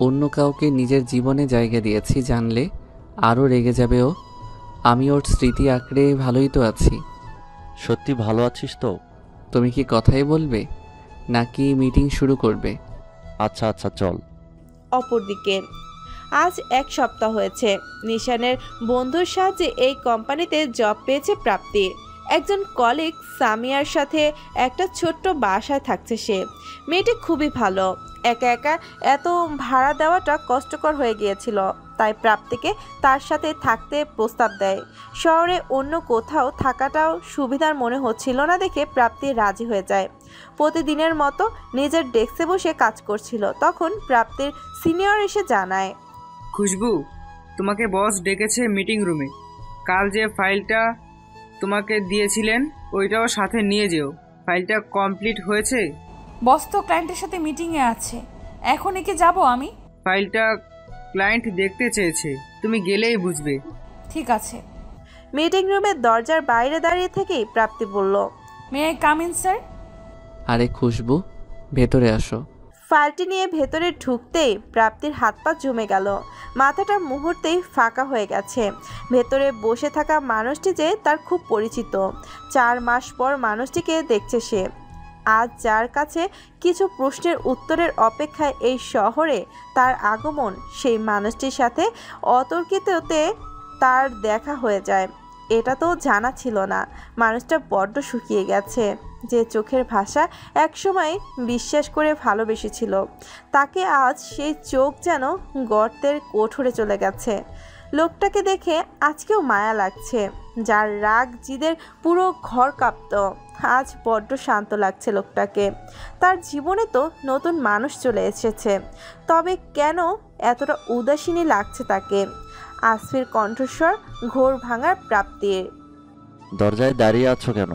অন্য কাউকে নিজের জীবনে জায়গা দিয়েছি জানলে আরও রেগে যাবে ও। আমি ওর স্মৃতি আঁকড়ে ভালোই তো আছি। সত্যি ভালো আছিস তো? তুমি কি কথাই বলবে নাকি মিটিং শুরু করবে? আচ্ছা আচ্ছা চল। অপরদিকে আজ 1 সপ্তাহ হয়েছে নিশানের বন্ধুর সাহায্যে এই কোম্পানিতে জব পেয়েছে প্রাপ্তি। একজন কলিগ সামিয়ার সাথে একটা ছোট্ট বাসায় থাকছে সে। মেয়েটি খুবই ভালো। একা একা এত ভাড়া দেওয়াটা কষ্টকর হয়ে গিয়েছিল, তাই প্রাপ্তিকে তার সাথে থাকতে প্রস্তাব দেয়। শহরে অন্য কোথাও থাকাটাও সুবিধার মনে হচ্ছিল না দেখে প্রাপ্তি রাজি হয়ে যায়। প্রতিদিনের মতো নিজের ডেস্কে বসে কাজ করছিল, তখন প্রাপ্তির সিনিয়র এসে জানায়, খুশবু, তোমাকে বস ডেকেছে মিটিং রুমে। কাল যে ফাইলটা তোমাকে দিয়েছিলেন ওইটাও সাথে নিয়ে যেও। ফাইলটা কমপ্লিট হয়েছে? বস তো ক্লায়েন্টের সাথে মিটিংয়ে আছে, এখনই কি যাব আমি? ফাইলটা ক্লায়েন্ট দেখতে চেয়েছে, তুমি গেলেই বুঝবে। ঠিক আছে। মিটিং রুমের দরজার বাইরে দাঁড়িয়ে থেকেই প্রাপ্তি বলল, may I come in sir? আরে খুশবু, ভেতরে আসো। ফাইলটি নিয়ে ভেতরে ঢুকতেই প্রাপ্তির হাত পা জমে গেল। মাথাটা মুহূর্তেই ফাঁকা হয়ে গেছে। ভেতরে বসে থাকা মানুষটি যে তার খুব পরিচিত। 4 মাস পর মানুষটিকে দেখছে সে। আজ যার কাছে কিছু প্রশ্নের উত্তরের অপেক্ষায় এই শহরে তার আগমন, সেই মানুষটির সাথে অতর্কিততে তার দেখা হয়ে যায়। এটা তো জানা ছিল না মানুষটা বড্ড শুকিয়ে গেছে। যে চোখের ভাষা একসময় বিশ্বাস করে ভালোবেসেছিল, তাকে আজ সেই চোখ যেন গর্তের কোঠরে চলে গেছে। লোকটাকে দেখে আজকেও মায়া লাগছে। যার রাগ জিদের পুরো ঘর কাঁপত, আজ বড্ড শান্ত লাগছে লোকটাকে। তার জীবনে তো নতুন মানুষ চলে এসেছে, তবে কেন এতটা উদাসীনী লাগছে তাকে? আসফির কণ্ঠস্বর ঘোর ভাঙার প্রাপ্তির। দরজায় দাঁড়িয়ে আছো কেন?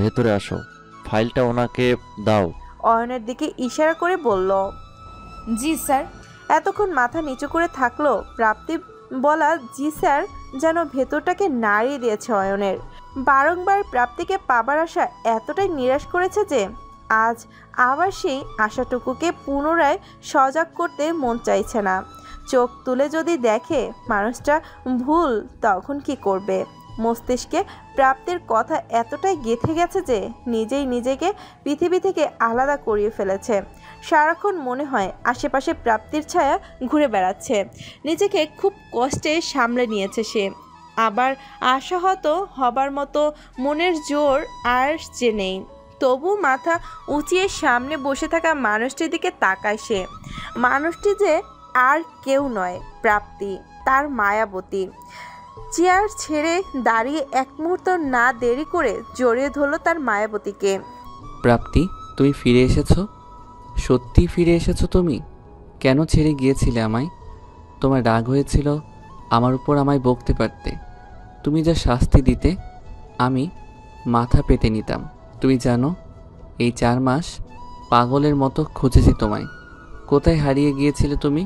ভেতরে আসো, ফাইলটা ওনাকে দাও। অয়নের দিকে ইশারা করে বলল, জি স্যার। এতক্ষণ মাথা নিচু করে থাকলো প্রাপ্তি বলা জি স্যার যেন ভেতরটাকে নাড়িয়ে দিয়েছে অয়নের। বারংবার প্রাপ্তিকে পাবার আশা এতটাই নিরাশ করেছে যে আজ আবার সেই আশাটুকুকে পুনরায় সজাগ করতে মন চাইছে না। চোখ তুলে যদি দেখে মানুষটা ভুল, তখন কি করবে? মস্তিষ্কে প্রাপ্তির কথা এতটাই গেঁথে গেছে যে নিজেই নিজেকে পৃথিবী থেকে আলাদা করিয়ে ফেলেছে। সারাক্ষণ মনে হয় আশেপাশে প্রাপ্তির ছায়া ঘুরে বেড়াচ্ছে। নিজেকে খুব কষ্টে সামলে নিয়েছে সে, আবার আশাহত হবার মতো মনের জোর আর যে নেই। তবু মাথা উঁচিয়ে সামনে বসে থাকা মানুষটির দিকে তাকায় সে। মানুষটি যে আর কেউ নয়, প্রাপ্তি, তার মায়াবতী। চেয়ার ছেড়ে দাঁড়িয়ে এক মুহূর্ত না দেরি করে জড়িয়ে ধরল তার মায়াবতীকে। প্রাপ্তি, তুমি ফিরে এসেছো? সত্যি ফিরে এসেছো তুমি? কেন ছেড়ে গিয়েছিলে আমায়? তোমার রাগ হয়েছিল আমার উপর, আমায় বকতে পারতে। তুমি যা শাস্তি দিতে আমি মাথা পেতে নিতাম। তুমি জানো এই 4 মাস পাগলের মতো খুঁজেছি তোমায়। কোথায় হারিয়ে গিয়েছিলে তুমি?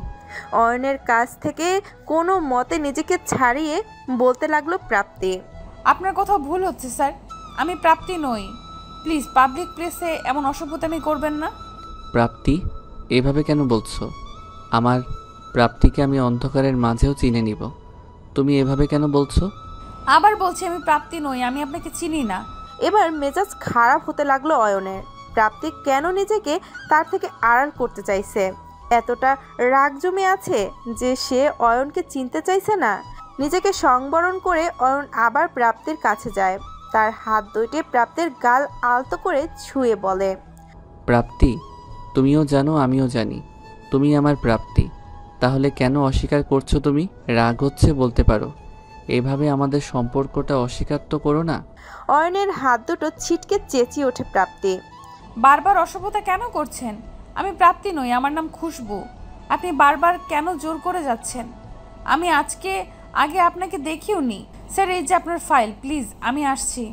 অয়নের কাছ থেকে কোনো মতে নিজেকে ছাড়িয়ে বলতে লাগলো প্রাপ্তি, আপনার কোথাও ভুল হচ্ছে স্যার, আমি প্রাপ্তি নই। প্লিজ পাবলিক প্লেসে এমন অসভ্যতামি করবেন না। প্রাপ্তি, এভাবে কেন বলছো? আমার প্রাপ্তিকে আমি অন্ধকারের মাঝেও চিনে নিব। তুমি এভাবে কেন বলছো? আবার বলছি আমি প্রাপ্তি নই, আমি আপনাকে চিনি না। এবার মেজাজ খারাপ হতে লাগলো অয়নের। প্রাপ্তি কেন নিজেকে তার থেকে আড়াল করতে চাইছে? এতটা রাগ জমে আছে যে সে অয়নকে চিনতে চাইছে না। নিজেকে সংবরণ করে অয়ন আবার প্রাপ্তির কাছে যায়। তার হাত দুইটি প্রাপ্তির গাল আলতো করে ছুঁয়ে বলে, প্রাপ্তি, তুমিও জানো আমিও জানি তুমি আমার প্রাপ্তি, তাহলে কেন অস্বীকার করছো তুমি? রাগ হচ্ছে বলতে পারো, এভাবে আমাদের সম্পর্কটা অস্বীকার তো করো না। অয়নের হাত দুটো ছিটকে চেঁচিয়ে ওঠে প্রাপ্তি, বারবার অসভ্যতা কেন করছেন? আমি প্রাপ্তি নই, আমার নাম খুশবু। আপনি বারবার কেন জোর করে যাচ্ছেন? আমি আগে আপনাকে দেখিও নি। স্যার, এই যে আপনার ফাইল, প্লিজ আমি আসছি।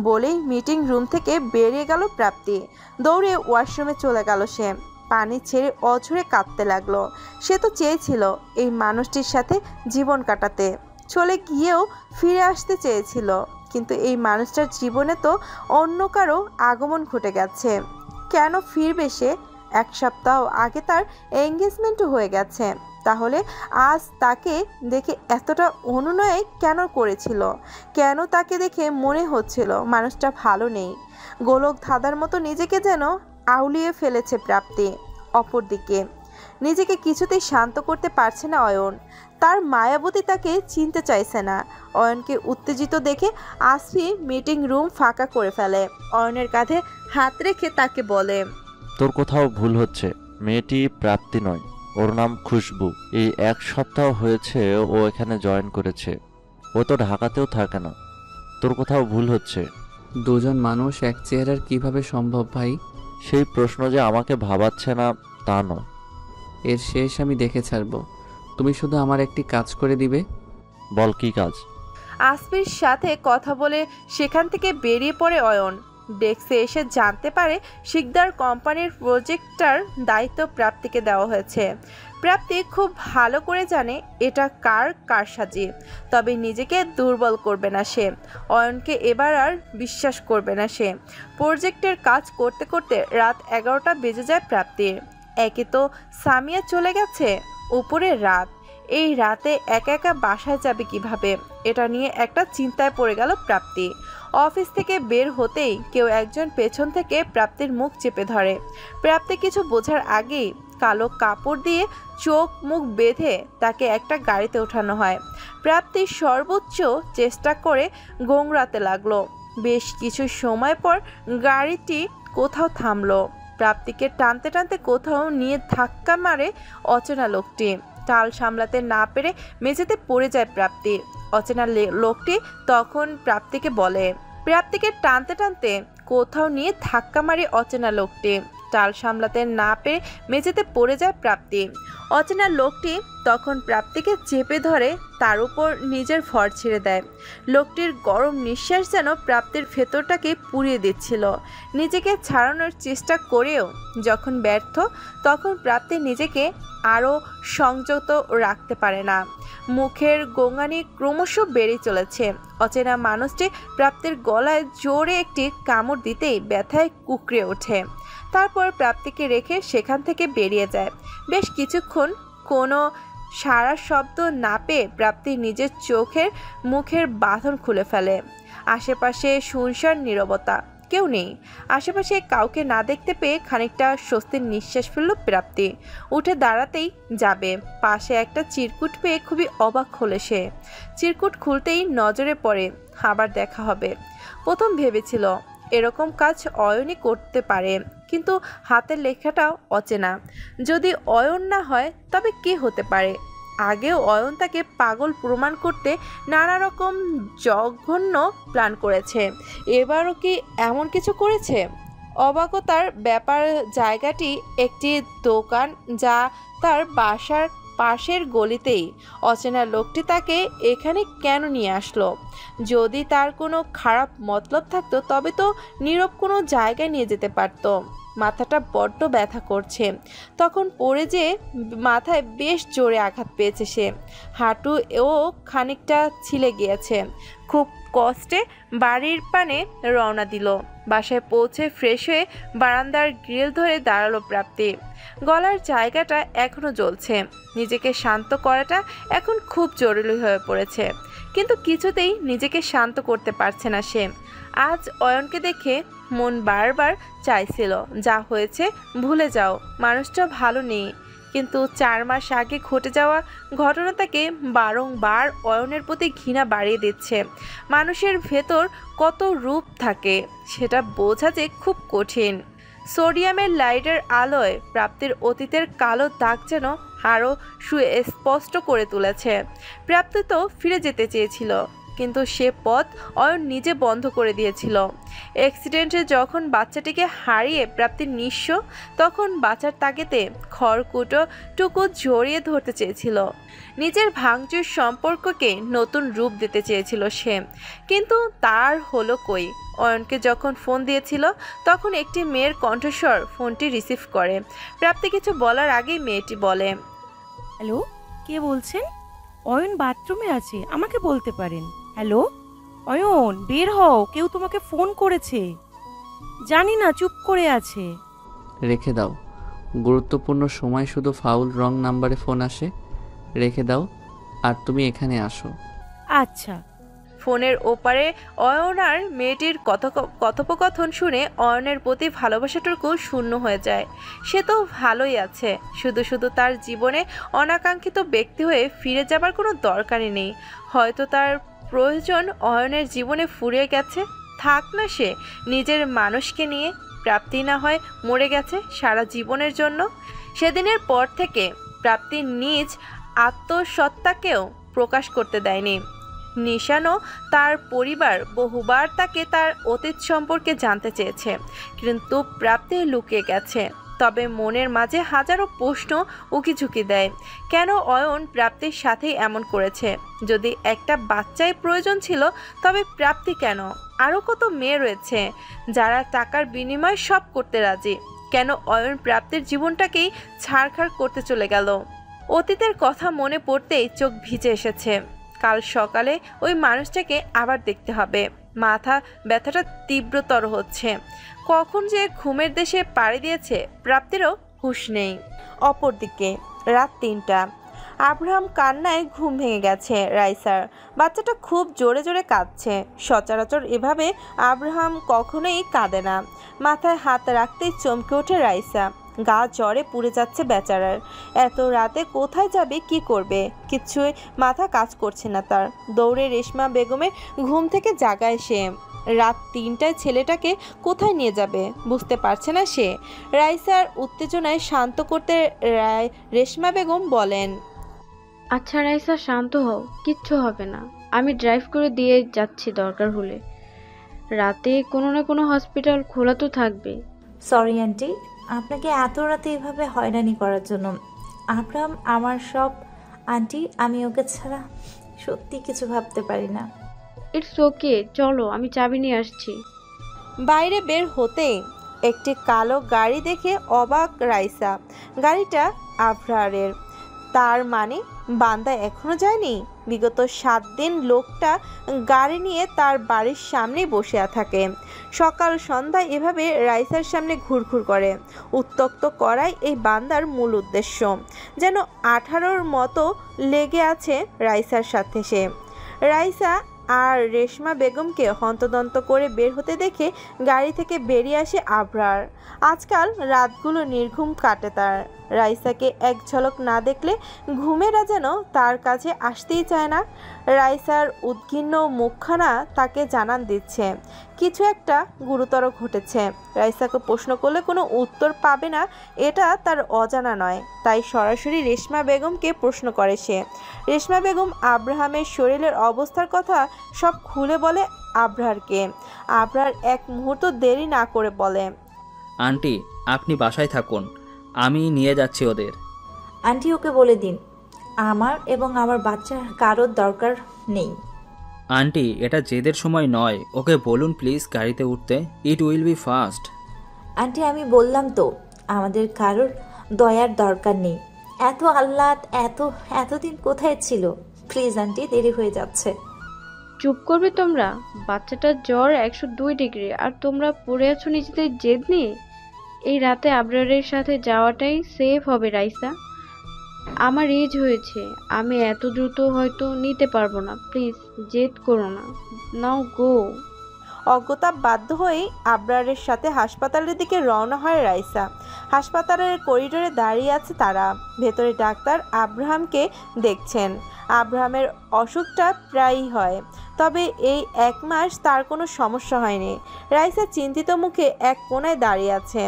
বলেই মিটিং রুম থেকে বেরিয়ে গেল প্রাপ্তি। দৌড়ে ওয়াশরুমে চলে গেল সে। পানি ছেড়ে অঝরে কাঁদতে লাগলো। সে তো চেয়েছিল এই মানুষটির সাথে জীবন কাটাতে, চলে গিয়েও ফিরে আসতে চেয়েছিল, কিন্তু এই মানুষটার জীবনে তো অন্য কারো আগমন ঘটে গেছে। কেন ফিরবে সে? 1 সপ্তাহ আগে তার এঙ্গেজমেন্টও হয়ে গেছে। তাহলে আজ তাকে দেখে এতটা অনুনয় কেন করেছিল? কেন তাকে দেখে মনে হচ্ছিল মানুষটা ভালো নেই? গোলক ধাঁধার মতো নিজেকে যেন আউলিয়ে ফেলেছে প্রাপ্তি। অপরদিকে নিজেকে কিছুতেই শান্ত করতে পারছে না অয়ন। তার মায়াবতী তাকে চিনতে চাইছে না। অয়নকে উত্তেজিত দেখে আসফি মিটিং রুম ফাঁকা করে ফেলে। অয়নের কাঁধে হাত রেখে তাকে বলে, তোর কোথাও ভুল হচ্ছে। মেয়েটি প্রাপ্তি নয়, ওর নাম খুশবু। এই 1 সপ্তাহ হয়েছে ও এখানে জয়েন করেছে। ও তো ঢাকাতেও থাকে না। তোর কোথাও ভুল হচ্ছে। দুজন মানুষ এক চেহারার কিভাবে সম্ভব ভাই? সেই প্রশ্ন যে আমাকে ভাবাচ্ছে না তা নয়। এর শেষ আমি দেখে ছাড়বো। তুমি শুধু আমার একটি কাজ করে দিবে। বল কি কাজ? আসফির সাথে কথা বলে সেখান থেকে বেরিয়ে পড়ে অয়ন। ডেস্কে এসে জানতে পারে শিকদার কোম্পানির প্রজেক্টটার দায়িত্ব প্রাপ্তিকে দেওয়া হয়েছে। প্রাপ্তি খুব ভালো করে জানে এটা কার কারসাজি, তবে নিজেকে দুর্বল করবে না সে। অয়নকে এবার আর বিশ্বাস করবে না সে। প্রজেক্টের কাজ করতে করতে রাত 11টা বেজে যায় প্রাপ্তির। একে তো সামিয়া চলে গেছে, উপরে রাত। এই রাতে একা একা বাসায় যাবে কিভাবে, এটা নিয়ে একটা চিন্তায় পড়ে গেল প্রাপ্তি। অফিস থেকে বের হতেই কেউ একজন পেছন থেকে প্রাপ্তির মুখ চেপে ধরে। প্রাপ্তি কিছু বোঝার আগেই কালো কাপড় দিয়ে চোখ মুখ বেঁধে তাকে একটা গাড়িতে ওঠানো হয়। প্রাপ্তি সর্বোচ্চ চেষ্টা করে গোংরাতে লাগলো। বেশ কিছু সময় পর গাড়িটি কোথাও থামলো। প্রাপ্তিকে টানতে টানতে কোথাও নিয়ে ধাক্কা মারে অচেনা লোকটি। টাল সামলাতে না পেরে মেঝেতে পড়ে যায় প্রাপ্তি। অচেনা লোকটি তখন প্রাপ্তিকে বলে, প্রাপ্তিকে টানতে টানতে কোথাও নিয়ে ধাক্কা মারে অচেনা লোকটি। টাল সামলাতে না পেরে মেঝেতে পড়ে যায় প্রাপ্তি। অচেনা লোকটি তখন প্রাপ্তিকে চেপে ধরে তার উপর নিজের ভর ছেড়ে দেয়। লোকটির গরম নিঃশ্বাস যেন প্রাপ্তির ভেতরটাকে পুড়িয়ে দিচ্ছিল। নিজেকে ছাড়ানোর চেষ্টা করেও যখন ব্যর্থ, তখন প্রাপ্তি নিজেকে আরও সংযত রাখতে পারে না। মুখের গোঙানি ক্রমশ বেড়ে চলেছে। অচেনা মানুষটি প্রাপ্তির গলায় জোরে একটি কামড় দিতেই ব্যথায় কুঁকড়ে ওঠে। তারপর প্রাপ্তিকে রেখে সেখান থেকে বেরিয়ে যায়। বেশ কিছুক্ষণ কোনো সারা শব্দ না পেয়ে প্রাপ্তি নিজের চোখের মুখের বাঁধন খুলে ফেলে। আশেপাশে শুনশান নীরবতা, কেউ নেই। আশেপাশে কাউকে না দেখতে পেয়ে খানিকটা স্বস্তির নিঃশ্বাস ফেলল প্রাপ্তি। উঠে দাঁড়াতেই যাবে, পাশে একটা চিরকুট পেয়ে খুবই অবাক হলে সে। চিরকুট খুলতেই নজরে পড়ে আবার দেখা হবে। প্রথম ভেবেছিল এরকম কাজ অয়নই করতে পারে, কিন্তু হাতের লেখাটাও অচেনা। যদি অয়ন না হয় তবে কে হতে পারে? আগেও অয়ন তাকে পাগল প্রমাণ করতে নানা রকম জঘন্য প্ল্যান করেছে, এবারও কি এমন কিছু করেছে? অবাকতার ব্যাপার জায়গাটি একটি দোকান, যা তার বাসার পাশের গলিতেই। অচেনা লোকটি তাকে এখানে কেন নিয়ে আসলো? যদি তার কোনো খারাপ মতলব থাকতো তবে তো নীরব কোনো জায়গায় নিয়ে যেতে পারত। মাথাটা বড্ড ব্যথা করছে। তখন পড়ে যে মাথায় বেশ জোরে আঘাত পেয়েছে সে। হাঁটু ও খানিকটা ছিলে গিয়েছে। খুব কষ্টে বাড়ির পানে রওনা দিল। বাসায় পৌঁছে ফ্রেশ হয়ে বারান্দার গ্রিল ধরে দাঁড়ালো প্রাপ্তি। গলার জায়গাটা এখনও জ্বলছে। নিজেকে শান্ত করাটা এখন খুব জরুরি হয়ে পড়েছে, কিন্তু কিছুতেই নিজেকে শান্ত করতে পারছে না সে। আজ অয়নকে দেখে মন বারবার চাইছিল, যা হয়েছে ভুলে যাও, মানুষটা ভালো নেই। কিন্তু 4 মাস আগে ঘটে যাওয়া ঘটনা তাকে বারংবার অয়নের প্রতি ঘৃণা বাড়িয়ে দিচ্ছে। মানুষের ভেতর কত রূপ থাকে সেটা বোঝা যে খুব কঠিন। সোডিয়ামের লাইটের আলোয় প্রাপ্তির অতীতের কালো দাগ যেন আরও সুস্পষ্ট করে তুলেছে। প্রাপ্তি তো ফিরে যেতে চেয়েছিল, কিন্তু সে পথ অয়ন নিজে বন্ধ করে দিয়েছিল। অ্যাক্সিডেন্টে যখন বাচ্চাটিকে হারিয়ে প্রাপ্তি নিঃস্ব, তখন বাঁচার তাগিদে খড়কুটোটুকু জড়িয়ে ধরতে চেয়েছিল। নিজের ভাঙচুর সম্পর্ককে নতুন রূপ দিতে চেয়েছিল সে, কিন্তু তার হলো কই। অয়নকে যখন ফোন দিয়েছিল তখন একটি মেয়ের কণ্ঠস্বর ফোনটি রিসিভ করে। প্রাপ্তি কিছু বলার আগেই মেয়েটি বলে, হ্যালো, কে বলছেন? অয়ন বাথরুমে আছে, আমাকে বলতে পারেন। হ্যালো অয়ন, বের হও, কেউ তোমাকে ফোন করেছে। জানি না, চুপ করে আছে। রেখে দাও, গুরুত্বপূর্ণ সময় শুধু ফাউল রং নাম্বারে ফোন আসে। রেখে দাও আর তুমি এখানে আসো। আচ্ছা। ফোনের ওপারে অয়ন আর মেয়েটির কথোপকথন শুনে অয়নের প্রতি ভালোবাসাটুকু শূন্য হয়ে যায়। সে তো ভালোই আছে, শুধু শুধু তার জীবনে অনাকাঙ্ক্ষিত ব্যক্তি হয়ে ফিরে যাবার কোনো দরকারই নেই। হয়তো তার প্রয়োজন অয়নের জীবনে ফুরিয়ে গেছে, থাক না সে নিজের মানুষকে নিয়ে। প্রাপ্তি না হয় মরে গেছে সারা জীবনের জন্য। সেদিনের পর থেকে প্রাপ্তি নিজ আত্মসত্তাকেও প্রকাশ করতে দেয়নি। নিশানও তার পরিবার বহুবার তাকে তার অতীত সম্পর্কে জানতে চেয়েছে, কিন্তু প্রাপ্তি লুকিয়ে গেছে। তবে মনের মাঝে হাজারো প্রশ্ন উকিঝুঁকি দেয়। কেন অয়ন প্রাপ্তির সাথেই এমন করেছে? যদি একটা বাচ্চাই প্রয়োজন ছিল তবে প্রাপ্তি কেন? আরও কত মেয়ে রয়েছে যারা টাকার বিনিময়ে সব করতে রাজি। কেন অয়ন প্রাপ্তির জীবনটাকেই ছাড়খাড় করতে চলে গেল? অতীতের কথা মনে পড়তেই চোখ ভিজে এসেছে। কাল সকালে ওই মানুষটাকে আবার দেখতে হবে। মাথা ব্যথাটা তীব্রতর হচ্ছে। কখন যে ঘুমের দেশে পাড়ি দিয়েছে প্রাপ্তিরও হুঁশ নেই। অপরদিকে রাত ৩টা। আব্রাহাম কান্নায় ঘুম ভেঙে গেছে রাইসার। বাচ্চাটা খুব জোরে জোরে কাঁদছে। সচরাচর এভাবে আব্রাহাম কখনোই কাঁদে না। মাথায় হাত রাখতেই চমকে ওঠে রাইসা। গা জ্বরে পুড়ে যাচ্ছে বেচারার। এত রাতে কোথায় যাবে, কি করবে, কিচ্ছুই মাথা কাজ করছে না তার। দৌড়ে রেশমা বেগমের ঘুম থেকে জাগায় সে। রাত ৩টায় ছেলেটাকে কোথায় নিয়ে যাবে বুঝতে পারছে না সে। রাইসার উত্তেজনায় শান্ত করতে রেশমা বেগম বলেন, আচ্ছা রাইসা, শান্ত হও, কিচ্ছু হবে না। আমি ড্রাইভ করে দিয়ে যাচ্ছি দরকার হলে। রাতে কোনো না কোনো হসপিটাল খোলা তো থাকবে। সরি আন্টি, আপনাকে এত রাতে এভাবে হয়রানি করার জন্য। আব্রাহাম আমার সব আন্টি, আমি ওকে ছাড়া সত্যি কিছু ভাবতে পারি না। ইটস ওকে, চলো আমি চাবি নিয়ে আসছি। বাইরে বের হতেই একটি কালো গাড়ি দেখে অবাক রাইসা। গাড়িটা আবরারের। তার মানে বান্দা এখনো যায়নি? বিগত 7 দিন লোকটা গাড়ি নিয়ে তার বাড়ির সামনেই বসে থাকে। সকাল সন্ধ্যা এভাবে রাইসার সামনে ঘুরঘুর করে। উত্ত্যক্ত করাই এই বান্দার মূল উদ্দেশ্য। যেন 18-র মতো লেগে আছে রাইসার সাথে সে। রাইসা আর রেশমা বেগমকে হন্তদন্ত করে বের হতে দেখে গাড়ি থেকে বেরিয়ে আসে আবরার। আজকাল রাতগুলো নির্ঘুম কাটে তার। রাইসাকে এক ঝলক না দেখলে ঘুমেরা যেন তার কাছে আসতেই চায় না। রাইসার উদ্ঘিন্ন মুখখানা তাকে জানান দিচ্ছে কিছু একটা গুরুতর ঘটেছে। রাইসাকে প্রশ্ন করলে কোনো উত্তর পাবে না এটা তার অজানা নয়। তাই সরাসরি রেশমা বেগমকে প্রশ্ন করে সে। রেশমা বেগম আব্রাহামের শরীরের অবস্থার কথা সব খুলে বলে আবরারকে। আবরার এক মুহূর্ত দেরি না করে বলে, আন্টি আপনি বাসায় থাকুন, আমি নিয়ে যাচ্ছি ওদের। আন্টি ওকে বলে দিন আমার এবং আমার বাচ্চার কারোর দরকার নেই। আন্টি এটা জেদের সময় নয়, ওকে বলুন প্লিজ গাড়িতে উঠতে। It will be fast. Aunty আমি বললাম তো আমাদের কারোর দয়ার দরকার নেই। এত আহ্লাদ এতদিন কোথায় ছিল? প্লিজ আন্টি, দেরি হয়ে যাচ্ছে। চুপ করবে তোমরা? বাচ্চাটার জ্বর 102 ডিগ্রি আর তোমরা পড়ে আছো নিজেদের জেদ নিয়ে। এই রাতে আবরারের সাথে যাওয়াটাই সেফ হবে রাইসা। আমার এজ হয়েছে, আমি এত দ্রুত হয়তো নিতে পারবো না। প্লিজ জেদ করো না, নাও গো। অজ্ঞতা বাধ্য হয়েই আবরারের সাথে হাসপাতালের দিকে রওনা হয় রাইসা। হাসপাতালের করিডোরে দাঁড়িয়ে আছে তারা। ভেতরে ডাক্তার আব্রাহামকে দেখছেন। আব্রাহামের অসুখটা প্রায়ই হয়, তবে এই 1 মাস তার কোনো সমস্যা হয়নি। রাইসা চিন্তিত মুখে এক কোণায় দাঁড়িয়ে আছে।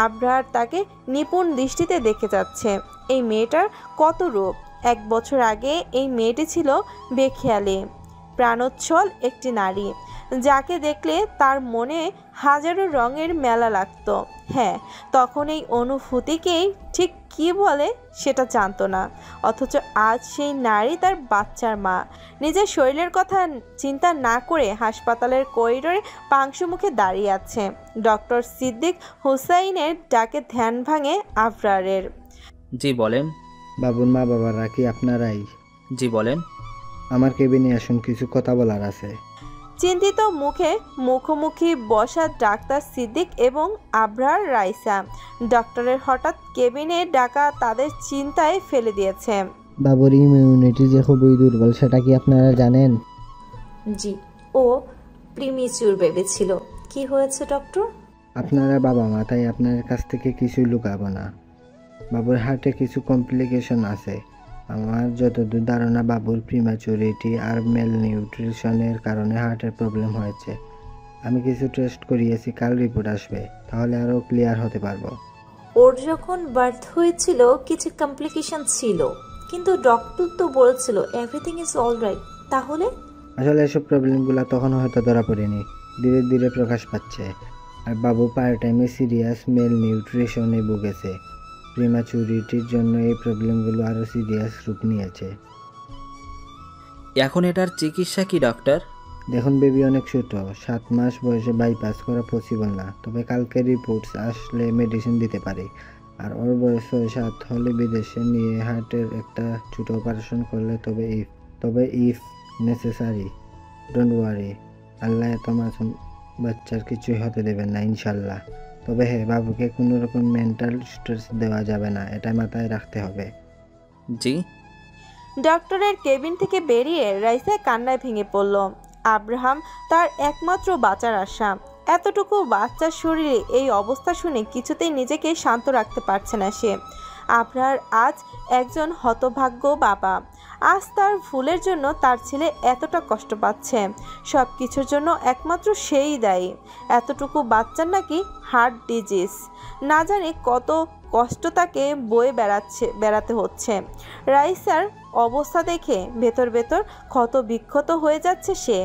আবরার তাকে নিপুণ দৃষ্টিতে দেখে যাচ্ছে। এই মেয়েটার কত রূপ! 1 বছর আগে এই মেয়েটি ছিল বেখেয়ালি প্রাণোচ্ছল একটি নারী, যাকে দেখলে তার মনে হাজারো রঙের মেলা লাগতো। হ্যাঁ, তখন এই অনুভূতিকেই ঠিক কি বলে সেটা জানতো না। অথচ আজ সেই নারী তার বাচ্চার মা। নিজের শরীরের কথা চিন্তা না করে হাসপাতালের করিডোরে পাংশু মুখে দাঁড়িয়ে আছে। ডক্টর সিদ্দিক হুসাইনের ডাকে ধ্যান ভাঙে আবরারের। জি বলেন। বাবুর মা বাবারা কি আপনারাই? জি বলেন। আমার কেবিনে আসুন, কিছু কথা বলার আছে। চিন্তিত মুখে মুখোমুখি বসা ডাক্তার সিদ্দিক এবং আবরার রাইসা। ডক্টরের হঠাৎ কেবিনে ডাকা তাদের চিন্তায় ফেলে দিয়েছে। বাবুর ইমিউনিটি যে খুবই দুর্বল, সেটা কি আপনারা জানেন? জি, ও প্রিমিচিউর বেবি ছিল। কি হয়েছে ডক্টর? আপনারা বাবা মা, তাই আপনার কাছ থেকে কিছুই লুকাবো না। বাবুর হার্টে কিছু কমপ্লিকেশন আছে। আমার যতদূর ধারণা বাবুর প্রিম্যাচুরিটি আর মেল নিউট্রিশনের কারণে হার্টের প্রবলেম হয়েছে। আমি কিছু টেস্ট করিয়েছি, কাল রিপোর্ট আসবে, তাহলে আরও ক্লিয়ার হতে পারবো। ওর যখন বার্থ হয়েছিল কিছু কমপ্লিকেশন ছিল, কিন্তু ডক্টর তো বলেছিল এভরিথিং ইজ অলরাইট। তাহলে আসলে এসব প্রবলেমগুলো তখন হয়তো ধরা পড়েনি, ধীরে ধীরে প্রকাশ পাচ্ছে। আর বাবু পার্ট টাইমে সিরিয়াস মেল নিউট্রিশনে ভুগেছে। প্রিম্যাচুরিটির জন্য এই প্রবলেমগুলো আরও সিরিয়াস রূপ নিয়েছে। এখন এটার চিকিৎসা কি ডক্টর? দেখুন, বেবি অনেক ছোট, 7 মাস বয়সে বাইপাস করা পসিবল না, তবে কালকে রিপোর্টস আসলে মেডিসিন দিতে পারি। আর ওর বয়স 6-7 হলে বিদেশে নিয়ে হার্টের একটা ছোট অপারেশন করলে তবে ইফ নেসেসারি। ডোন্ট ওয়ারি, আল্লাহ এত মাসুম বাচ্চার কিছুই হতে দেবেন না ইনশাল্লাহ। তবে হ্যাঁ, বাবুকে কোনো রকম মেন্টাল স্ট্রেস দেওয়া যাবে না, এটা মাথায় রাখতে হবে। জি। ডক্টরের কেবিন থেকে বেরিয়ে রাইসা কান্নায় ভেঙে পড়ল। আব্রাহাম তার একমাত্র বাঁচার আশা। এতটুকু বাচ্চার শরীরে এই অবস্থা শুনে কিছুতেই নিজেকে শান্ত রাখতে পারছে না সে। আবরার আজ একজন হতভাগ্য বাবা। আজ তার ভুলের জন্য তার ছেলে এতটা কষ্ট পাচ্ছে। সব কিছুর জন্য একমাত্র সেই দায়ী। এতটুকু বাচ্চার নাকি হার্ট ডিজিজ। না জানি কত কষ্ট তাকে বয়ে বেড়াতে হচ্ছে। রাইসার অবস্থা দেখে ভেতর ভেতর ক্ষত বিক্ষত হয়ে যাচ্ছে সে।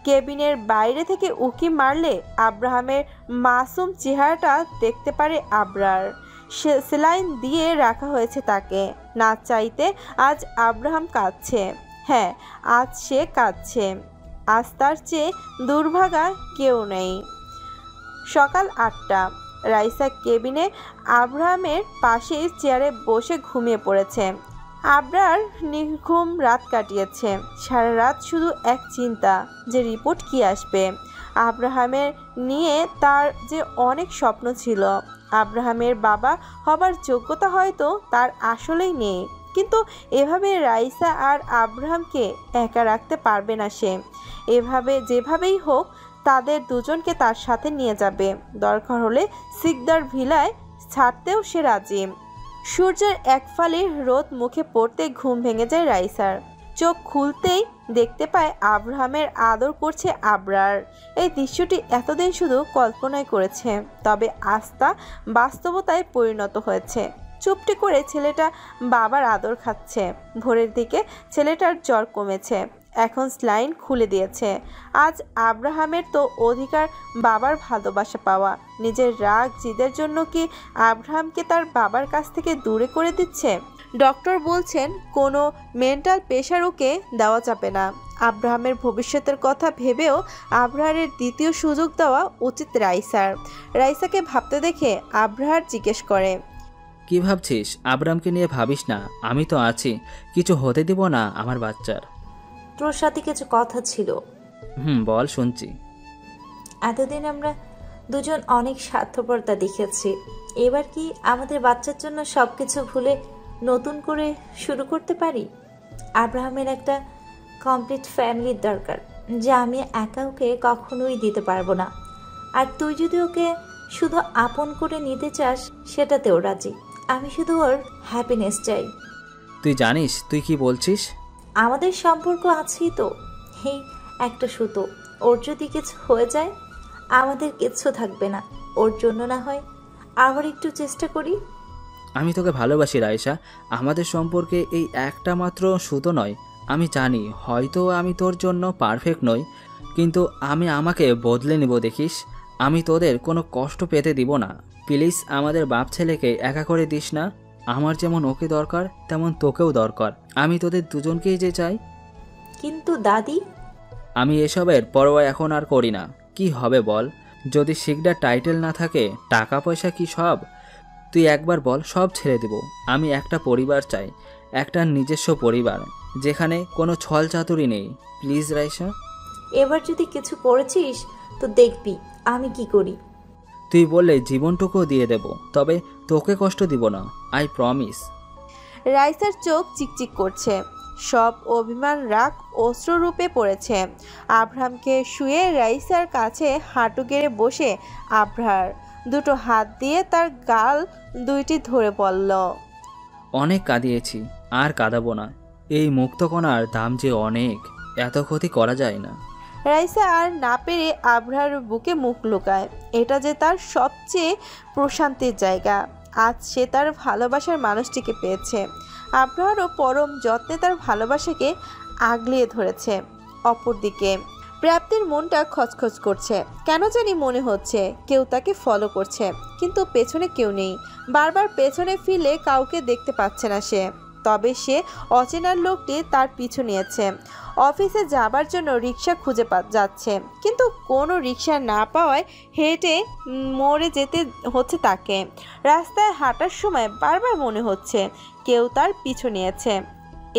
কেবিনের বাইরে থেকে উকি মারলে আব্রাহামের মাসুম চেহারাটা দেখতে পারে আবরার। সেলাইন দিয়ে রাখা হয়েছে তাকে। না চাইতে আজ আব্রাহাম কাঁদছে। হ্যাঁ, আজ সে কাঁদছে। আজ তার চেয়ে দুর্ভাগা কেউ নেই। সকাল 8টা। রাইসা কেবিনে আব্রাহামের পাশেই চেয়ারে বসে ঘুমিয়ে পড়েছে। আবরার নির্ঘুম রাত কাটিয়েছে। সারা রাত শুধু এক চিন্তা যে রিপোর্ট কি আসবে। আব্রাহামের নিয়ে তার যে অনেক স্বপ্ন ছিল। আব্রাহামের বাবা হবার যোগ্যতা হয়তো তার আসলেই নেই, কিন্তু এভাবে রাইসা আর আব্রাহামকে একা রাখতে পারবে না সে। এভাবে যেভাবেই হোক তাদের দুজনকে তার সাথে নিয়ে যাবে। দরকার হলে সিকদার ভিলায় ছাড়তেও সে রাজি। সূর্যের এক ফালি রোদ মুখে পড়তে ঘুম ভেঙে যায় রাইসার। চোখ খুলতেই দেখতে পায় আব্রাহামের আদর করছে আবরার। এই দৃশ্যটি এতদিন শুধু কল্পনাই করেছে, তবে আজ তা বাস্তবতায় পরিণত হয়েছে। চুপটি করে ছেলেটা বাবার আদর খাচ্ছে। ভোরের দিকে ছেলেটার জ্বর কমেছে, এখন স্লাইন খুলে দিয়েছে। আজ আব্রাহামের তো অধিকার বাবার ভালোবাসা পাওয়া। নিজের রাগ জিদের জন্য কি আব্রাহামকে তার বাবার কাছ থেকে দূরে করে দিচ্ছে? ডক্টর বলছেন কোনো মেন্টাল প্রেশার ওকে দেওয়া যাবে না। আব্রাহামের ভবিষ্যতের কথা ভেবেও আবরারের দ্বিতীয় সুযোগ দেওয়া উচিত রাইসার। রাইসাকে ভাবতে দেখে আবরার জিজ্ঞেস করে, কি ভাবছিস? আব্রাহামকে নিয়ে ভাবিস না, আমি তো আছি, কিছু হতে দিব না আমার বাচ্চার। তোর সাথে কিছু কথা ছিল। বল, শুনছি। এতদিন আমরা দুজন অনেক স্বার্থপরতা দেখেছি। এবার কি আমাদের বাচ্চার জন্য সবকিছু ভুলে নতুন করে শুরু করতে পারি? আব্রাহামের একটা কমপ্লিট ফ্যামিলির দরকার, যা আমি একা ওকে কখনোই দিতে পারবো না। আর তুই যদি ওকে শুধু আপন করে নিতে চাস সেটাতেও রাজি। আমি শুধু ওর হ্যাপিনেস চাই। তুই জানিস তুই কি বলছিস? আমাদের সম্পর্ক আছেই তো, এই একটা সুতো। ওর যদি কিছু হয়ে যায় আমাদের কিচ্ছু থাকবে না। ওর জন্য না হয় আবার একটু চেষ্টা করি। আমি তোকে ভালোবাসি রাইসা। আমাদের সম্পর্কে এই একটা মাত্র সুতো নয়। আমি জানি হয়তো আমি তোর জন্য পারফেক্ট নই, কিন্তু আমি আমাকে বদলে নিব দেখিস। আমি তোদের কোনো কষ্ট পেতে দিব না। প্লিজ আমাদের বাপ ছেলেকে একা করে দিস না। আমার যেমন ওকে দরকার তেমন তোকেও দরকার। আমি তোদের দুজনকেই যে চাই। কিন্তু দাদি, আমি এসবের পরোয়া এখন আর করি না। কি হবে বল? যদি শিকদার টাইটেল না থাকে, টাকা পয়সা কি সব? তুই একবার বল, সব ছেড়ে দেব। আমি একটা পরিবার চাই, একটা নিজস্ব পরিবার, যেখানে কোনো ছল চাতুরি নেই। প্লিজ রাইসা। এবার যদি কিছু করেছিস তো দেখবি আমি কি করি। তুই বললে জীবনটুকুও দিয়ে দেব, তবে তোকে কষ্ট দিব না, আই প্রমিস। রাইসার চোখ চিকচিক করছে। সব অভিমান রাগ অশ্রুরূপে পড়েছে। আব্রাহামকে শুয়ে রাইসার কাছে হাঁটু গেড়ে বসে আব্রাহার দুটো হাত দিয়ে তার গাল দুইটি ধরে পড়ল। অনেক কাঁদিয়েছি, আর কাঁদাবো না। এই মুক্তকণার দাম যে অনেক, এত ক্ষতি করা যায় না। রাইসা আর না পেরে আব্রাহার বুকে মুখ লুকায়। এটা যে তার সবচেয়ে প্রশান্তির জায়গা। আজ সে তার ভালোবাসার মানুষটিকে পেয়েছে। আব্রাহারও পরম যত্নে তার ভালোবাসাকে আগলিয়ে ধরেছে। অপরদিকে প্রাপ্তির মনটা খচখচ করছে। কেন জানি মনে হচ্ছে কেউ তাকে ফলো করছে, কিন্তু পেছনে কেউ নেই। বারবার পেছনে ফিরলে কাউকে দেখতে পাচ্ছে না সে। তবে সে অচেনার লোকটি তার পিছু নিয়েছে। অফিসে যাবার জন্য রিক্সা খুঁজে যাচ্ছে, কিন্তু কোনো রিক্সা না পাওয়ায় হেঁটে মরে যেতে হচ্ছে তাকে। রাস্তায় হাঁটার সময় বারবার মনে হচ্ছে কেউ তার পিছু নিয়েছে।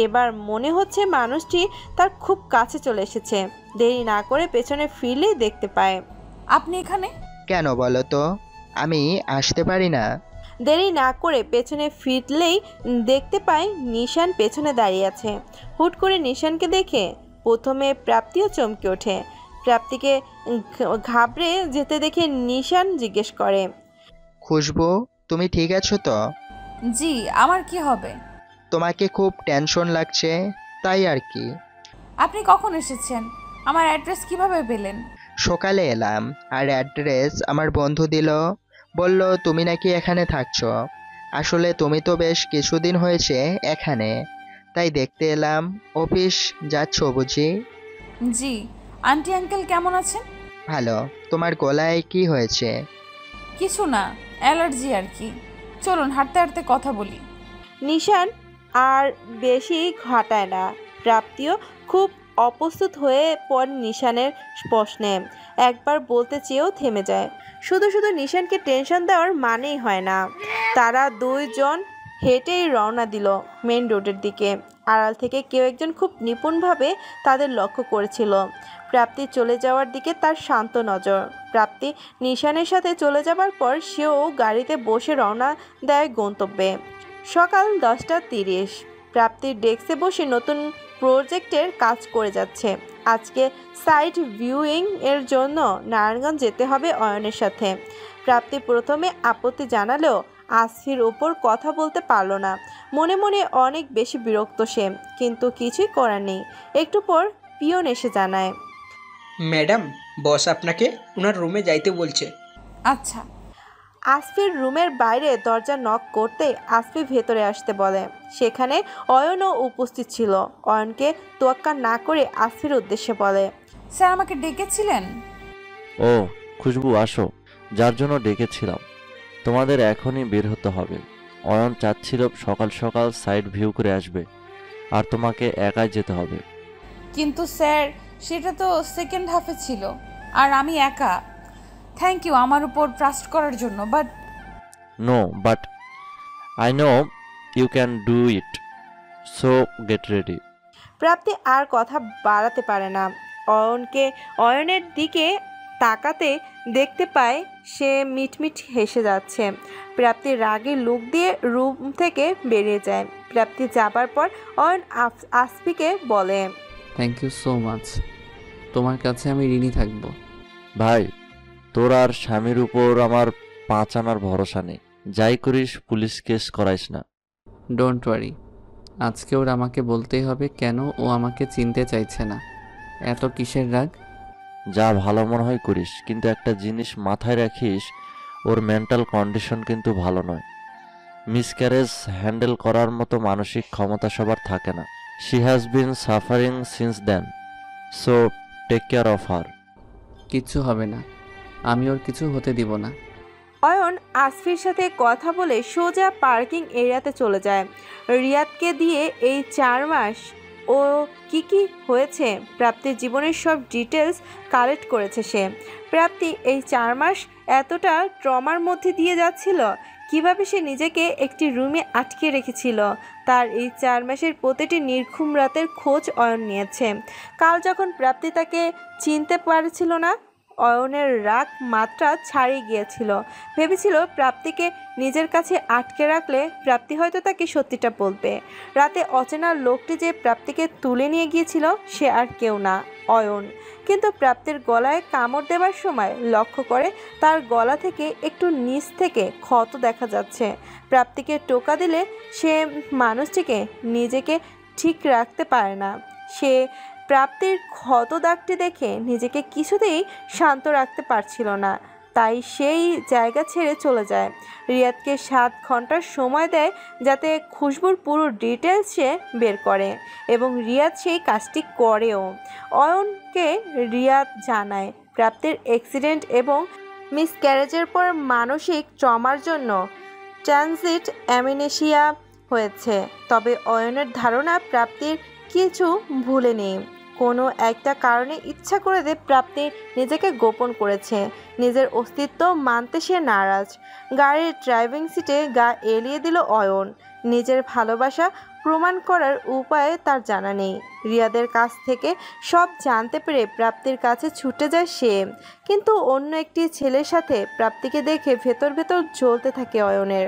এবার মনে হচ্ছে মানুষটি তার খুব কাছে চলে এসেছে। দেরি না করে পেছনে ফিরলেই দেখতে পায়। আপনি এখানে? কেন বলো তো, আমি আসতে পারি না? দেরি না করে পেছনে ফিরলেই দেখতে পায় নিশান পেছনে দাঁড়িয়ে আছে। হুট করে নিশানকে দেখে প্রথমে প্রাপ্তিও চমকে ওঠে। প্রাপ্তিকে ঘাবড়ে যেতে দেখে নিশান জিজ্ঞেস করে, খুশবু, তুমি ঠিক আছো তো? জি, আমার কি হবে? তোমাকে খুব টেনশন লাগছে, তাই আর কি। আপনি কখন এসেছেন? আমার অ্যাড্রেস কিভাবে পেলেন? সকালে এলাম, আর অ্যাড্রেস আমার বন্ধু দিল। বলল তুমি নাকি এখানে থাকছো। আসলে তুমি তো বেশ কিছুদিন হয়েছে এখানে, তাই দেখতে এলাম। অফিস যাচ্ছ বুঝি? জি। আন্টি আঙ্কেল কেমন আছেন? ভালো। তোমার গলায় কি হয়েছে? কিছু না, অ্যালার্জি আর কি। চলুন হাঁটতে হাঁটতে কথা বলি। নিশান আর বেশি ঘাটায় না। প্রাপ্তিও খুব অপ্রস্তুত হয়ে পড়ে নিশানের প্রশ্নে। একবার বলতে চেয়েও থেমে যায়। শুধু শুধু নিশানকে টেনশন দেওয়ার মানেই হয় না। তারা দুইজন হেঁটেই রওনা দিল মেন রোডের দিকে। আড়াল থেকে কেউ একজন খুব নিপুণভাবে তাদের লক্ষ্য করেছিল। প্রাপ্তি চলে যাওয়ার দিকে তার শান্ত নজর। প্রাপ্তি নিশানের সাথে চলে যাবার পর সেও গাড়িতে বসে রওনা দেয় গন্তব্যে। সকাল 10:30। প্রাপ্তির ডেস্কে বসে নতুন প্রজেক্টের কাজ করে যাচ্ছে। আজকে সাইট ভিউইং এর জন্য নারায়ণগঞ্জ যেতে হবে অয়নের সাথে। প্রাপ্তি প্রথমে আপত্তি জানালেও আসফির ওপর কথা বলতে পারল না। মনে মনে অনেক বেশি বিরক্ত সে, কিন্তু কিছুই করার নেই। একটু পর পিয়ন এসে জানায়, ম্যাডাম, বস আপনাকে ওনার রুমে যাইতে বলছে। আচ্ছা। আসফির রুমের বাইরে দরজা নক করতে আসফি ভেতরে আসতে বলে। সেখানে অয়নও উপস্থিত ছিল। অয়নকে তোয়াক্কা না করে আসফির উদ্দেশ্যে বলে, স্যার আমাকে ডেকেছিলেন? ও খুশবু, আসো। যার জন্য ডেকেছিলাম। তোমাদের এখনই বের হতে হবে। অয়ন চাচ্ছিল সকাল সকাল সাইড ভিউ করে আসবে, আর তোমাকে একাই যেতে হবে। কিন্তু স্যার, সেটা তো সেকেন্ড হাফে ছিল, আর আমি একা। থ্যাংক ইউ আমার উপর ট্রাস্ট করার জন্য, but no, but I know you can do it, so get ready. Prapti আর কথা বাড়াতে পারে না। অয়নের দিকে তাকাতে দেখতে পায় সে মিটমিট হেসে যাচ্ছে। প্রাপ্তির রাগে লুক দিয়ে রুম থেকে বেরিয়ে যায়। প্রাপ্তি যাবার পর অয়ন আসফিকে বলে, থ্যাংক ইউ সো মাচ। তোমার কাছে আমি ঋণী থাকব। ভাই, তোর আর স্বামীর উপর আমার 5 আনার ভরসা নেই। যাই করিস পুলিশ কেস করাইস না। ডোন্ট ওয়ারি, আজকে ওর আমাকে বলতেই হবে কেন ও আমাকে চিনতে চাইছে না। এত কিসের রাগ? যা ভালো মনে হয় করিস, কিন্তু একটা জিনিস মাথায় রাখিস, ওর মেন্টাল কন্ডিশন কিন্তু ভালো নয়। মিসক্যারেজ হ্যান্ডেল করার মতো মানসিক ক্ষমতা সবার থাকে না। She has been suffering since then, so take care of her. কিচ্ছু হবে না, আমি ওর কিছু হতে দিব না। অয়ন আসফির সাথে কথা বলে সোজা পার্কিং এরিয়াতে চলে যায়। রিয়াদকে দিয়ে এই 4 মাস ও কি হয়েছে প্রাপ্তির জীবনের সব ডিটেলস কালেক্ট করেছে সে। প্রাপ্তি এই 4 মাস এতটা ট্রমার মধ্যে দিয়ে যাচ্ছিল, কিভাবে সে নিজেকে একটি রুমে আটকে রেখেছিল, তার এই 4 মাসের প্রতিটি নির্ঘুম রাতের খোঁজ অয়ন নিয়েছে। কাল যখন প্রাপ্তি তাকে চিনতে পারছিল না, অয়নের রাগ মাত্রা ছাড়িয়ে গিয়েছিল। ভেবেছিল প্রাপ্তিকে নিজের কাছে আটকে রাখলে প্রাপ্তি হয়তো তাকে সত্যিটা বলবে। রাতে অচেনা লোকটি যে প্রাপ্তিকে তুলে নিয়ে গিয়েছিল সে আর কেউ না, অয়ন। কিন্তু প্রাপ্তির গলায় কামড় দেবার সময় লক্ষ্য করে তার গলা থেকে একটু নিচ থেকে ক্ষত দেখা যাচ্ছে। প্রাপ্তিকে টোকা দিলে সে মানুষটিকে নিজেকে ঠিক রাখতে পারে না। সে প্রাপ্তির ক্ষত দাগটি দেখে নিজেকে কিছুতেই শান্ত রাখতে পারছিল না, তাই সেই জায়গা ছেড়ে চলে যায়। রিয়াদকে 7 ঘন্টার সময় দেয় যাতে খুশবুর পুরো ডিটেলস সে বের করে, এবং রিয়াদ সেই কাজটি করেও। অয়নকে রিয়াদ জানায় প্রাপ্তির অ্যাক্সিডেন্ট এবং মিসক্যারেজের পর মানসিক ট্রমার জন্য ট্রানজিট অ্যামনেশিয়া হয়েছে। তবে অয়নের ধারণা প্রাপ্তির কিছু ভুলে নেই। কোনো একটা কারণে ইচ্ছা করে প্রাপ্তি নিজেকে গোপন করেছে। নিজের অস্তিত্ব মানতে সে নারাজ। গাড়ির ড্রাইভিং সিটে গা এলিয়ে দিল অয়ন। নিজের ভালোবাসা প্রমাণ করার উপায় তার জানা নেই। রিয়াদের কাছ থেকে সব জানতে পেরে প্রাপ্তির কাছে ছুটে যায় সে, কিন্তু অন্য একটি ছেলের সাথে প্রাপ্তিকে দেখে ভেতর ভেতর জ্বলতে থাকে অয়নের।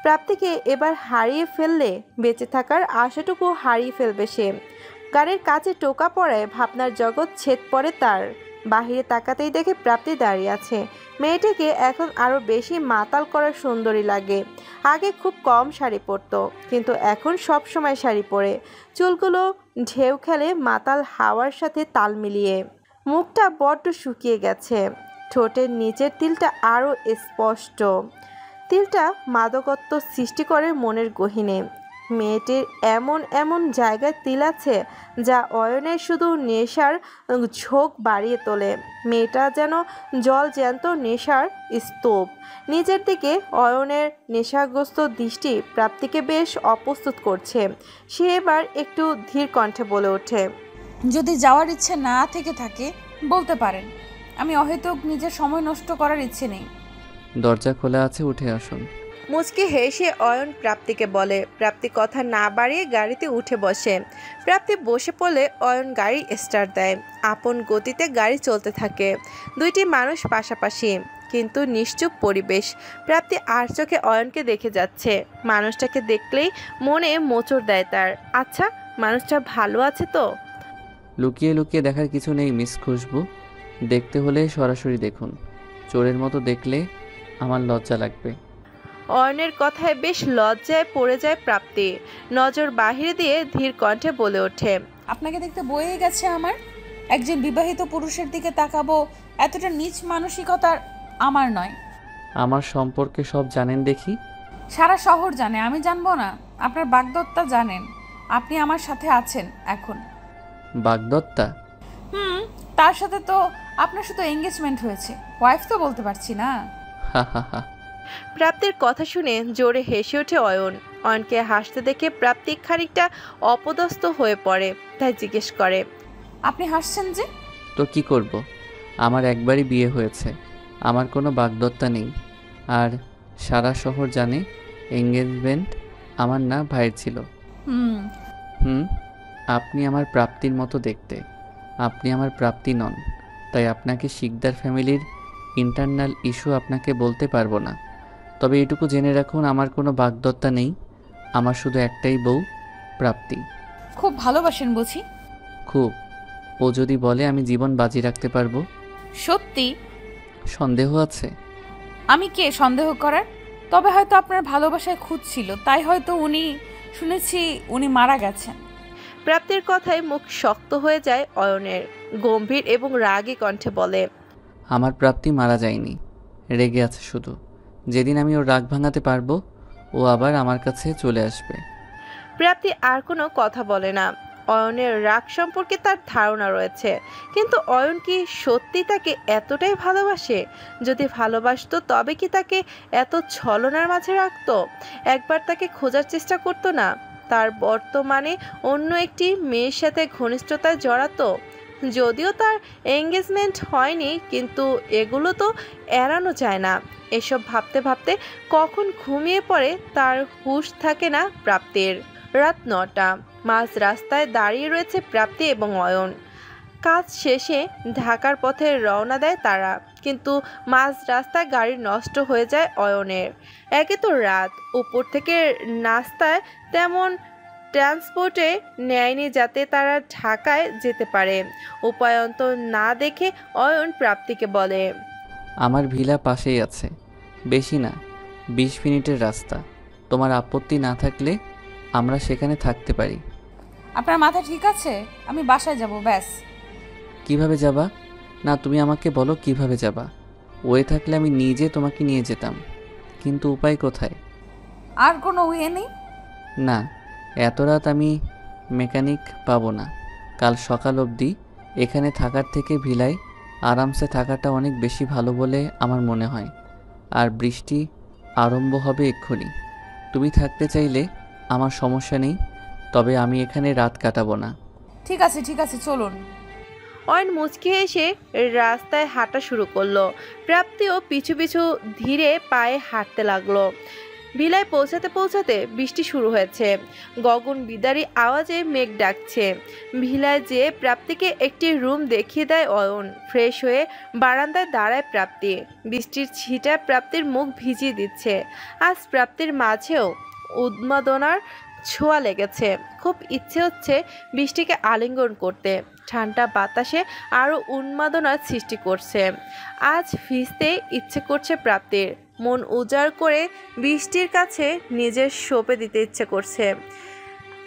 প্রাপ্তিকে এবার হারিয়ে ফেললে বেঁচে থাকার আশাটুকু হারিয়ে ফেলবে সে। গাড়ির কাছে টোকা পড়ায় ভাবনার জগৎ ছেদ পড়ে তার। বাহিরে তাকাতেই দেখে প্রাপ্তি দাঁড়িয়ে আছে। মেয়েটিকে এখন আরও বেশি মাতাল করার সুন্দরী লাগে। আগে খুব কম শাড়ি পরতো, কিন্তু এখন সব সময় শাড়ি পরে। চুলগুলো ঢেউ খেলে মাতাল হাওয়ার সাথে তাল মিলিয়ে। মুখটা বড্ড শুকিয়ে গেছে। ঠোঁটের নিচের তিলটা আরও স্পষ্ট। তিলটা মাদকত্ব সৃষ্টি করে মনের গহীনে। মেয়েটির এমন এমন জায়গায় তিল আছে যা অয়নের শুধু নেশার ঝোঁক বাড়িয়ে তোলে। মেয়েটা যেন জল জ্যান্ত নেশার স্তূপ। নিজের দিকে অয়নের নেশাগ্রস্ত দৃষ্টি প্রাপ্তিকে বেশ অপ্রস্তুত করছে। সে এবার একটু ধীর কণ্ঠে বলে ওঠে, যদি যাওয়ার ইচ্ছে না থেকে থাকে বলতে পারেন। আমি অহেতুক নিজের সময় নষ্ট করার ইচ্ছে নেই। দরজা খোলা আছে, উঠে আসুন। মুচকি হেসে অয়ন প্রাপ্তিকে বলে। প্রাপ্তি কথা না বাড়িয়ে গাড়িতে উঠে বসে। প্রাপ্তি বসে পড়লে অয়ন গাড়ি স্টার্ট দেয়। আপন গতিতে গাড়ি চলতে থাকে। দুইটি মানুষ পাশাপাশি, কিন্তু নিশ্চুপ পরিবেশ। প্রাপ্তি আর চোখে অয়নকে দেখে যাচ্ছে। মানুষটাকে দেখলেই মনে মোচড় দেয় তার। আচ্ছা, মানুষটা ভালো আছে তো? লুকিয়ে লুকিয়ে দেখার কিছু নেই মিস খুশবু। দেখতে হলে সরাসরি দেখুন। চোরের মতো দেখলে আমার লজ্জা লাগবে। অয়নের কথায় বেশ লজ্জায় পড়ে যায় প্রাপ্তি। নজর বাহিরে দিয়ে ধীর কণ্ঠে বলে ওঠে, আপনাকে দেখতে বয়ে গেছে আমার। একজন বিবাহিত পুরুষের দিকে তাকাবো এতটা নীচ মানসিকতার আমার নয়। আমার সম্পর্কে সব জানেন দেখি? সারা শহর জানে, আমি জানবো না? আপনার বাগদত্তা জানেন আপনি আমার সাথে আছেন এখন। বাগদত্তা? তার সাথে তো আপনার শুধু এঙ্গেজমেন্ট হয়েছে, ওয়াইফ তো বলতে পারছি না। হা হা হা। প্রাপ্তির কথা শুনে জোরে হেসে ওঠে অয়ন। অয়নকে হাসতে দেখে প্রাপ্তি খানিকটা অপদস্থ হয়ে পড়ে, তাই জিজ্ঞেস করে, আপনি হাসছেন যে? তো কি করব, আমার একবারই বিয়ে হয়েছে, আমার কোনো বাগদত্তা নেই। আর সারা শহর জানে এঙ্গেজমেন্ট আমার না ভাইয়ের ছিল। আপনি আমার প্রাপ্তির মতো দেখতে, আপনি আমার প্রাপ্তি নন, তাই আপনাকে শিকদার ফ্যামিলির ইন্টারনাল ইস্যু আপনাকে বলতে পারবো না। তবে এটুকু জেনে রাখুন, আমার কোনো বাগদত্তা নেই, আমার শুধু একটাই বউ, প্রাপ্তি। খুব ভালোবাসেন বুঝি? খুব। ও যদি বলে আমি জীবন বাজি রাখতে পারবো। সত্যি? সন্দেহ আছে? আমি কে সন্দেহ করার? তবে হয়তো আপনার ভালোবাসায় খুঁত ছিল, তাই হয়তো শুনেছি উনি মারা গেছেন। প্রাপ্তির কথায় মুখ শক্ত হয়ে যায় অয়নের। গম্ভীর এবং রাগী কণ্ঠে বলে, আমার প্রাপ্তি মারা যায়নি, রেগে আছে শুধু। যেদিন আমি ওর রাগ ভাঙাতে পারবো, ও আবার আমার কাছে চলে আসবে। প্রাপ্তি আর কোনো কথা বলে না। অয়নের রাগ সম্পর্কে তার ধারণা রয়েছে, কিন্তু অয়ন কি সত্যি তাকে এতটাই ভালোবাসে? যদি ভালোবাসতো তবে কি তাকে এত ছলনার মাঝে রাখতো? একবার তাকে খোঁজার চেষ্টা করতো না? তার বর্তমানে অন্য একটি মেয়ের সাথে ঘনিষ্ঠতায় জড়াতো? যদিও তার এঙ্গেজমেন্ট হয়নি, কিন্তু এগুলো তো এড়ানো যায় না। এসব ভাবতে ভাবতে কখন ঘুমিয়ে পড়ে তার হুঁশ থাকে না প্রাপ্তির। রাত 9টা। মাঝ রাস্তায় দাঁড়িয়ে রয়েছে প্রাপ্তি এবং অয়ন। কাজ শেষে ঢাকার পথে রওনা দেয় তারা, কিন্তু মাঝ রাস্তায় গাড়ি নষ্ট হয়ে যায় অয়নের। একে তো রাত, উপর থেকে নাস্তায় তেমন ট্রান্সপোর্টে নেয়নি যাতে তারা ঢাকায় যেতে পারে। উপায়ন্ত না দেখে অয়ন প্রাপ্তিকে বলে, আমার ভিলা পাশেই আছে, বেশি না 20 মিনিটের রাস্তা। তোমার আপত্তি না থাকলে আমরা সেখানে থাকতে পারি। আপনার মাথা ঠিক আছে? আমি বাসায় যাব ব্যাস। কিভাবে যাবা? না, তুমি আমাকে বলো কিভাবে যাবা। ওয়ে থাকলে আমি নিজে তোমাকে নিয়ে যেতাম, কিন্তু উপায় কোথায়? আর কোনো ওয়ে নেই? না, এত রাত আমি মেকানিক পাবো না। কাল সকাল অবধি এখানে থাকার থেকে ভিলায় আরামসে থাকাটা অনেক বেশি ভালো বলে আমার মনে হয়। আর বৃষ্টি আরম্ভ হবে এক্ষুনি। তুমি থাকতে চাইলে আমার সমস্যা নেই, তবে আমি এখানে রাত কাটাবো না। ঠিক আছে চলুন। অয়ন মুচকি এসে রাস্তায় হাঁটা শুরু করলো। প্রাপ্তিও পিছু পিছু ধীরে পায়ে হাঁটতে লাগলো। ভিলায় পৌঁছাতে পৌঁছাতে বৃষ্টি শুরু হয়েছে। গগন বিদারী আওয়াজে মেঘ ডাকছে। ভিলায় যেয়ে প্রাপ্তিকে একটি রুম দেখিয়ে দেয় অয়ন। ফ্রেশ হয়ে বারান্দায় দাঁড়ায় প্রাপ্তি। বৃষ্টির ছিটা প্রাপ্তির মুখ ভিজিয়ে দিচ্ছে। আজ প্রাপ্তির মাঝেও উন্মাদনার ছোঁয়া লেগেছে। খুব ইচ্ছে হচ্ছে বৃষ্টিকে আলিঙ্গন করতে। ঠান্ডা বাতাসে আরও উন্মাদনার সৃষ্টি করছে। আজ ভিজতে ইচ্ছে করছে প্রাপ্তির। মন উজাড় করে বৃষ্টির কাছে নিজের সঁপে দিতে ইচ্ছে করছে।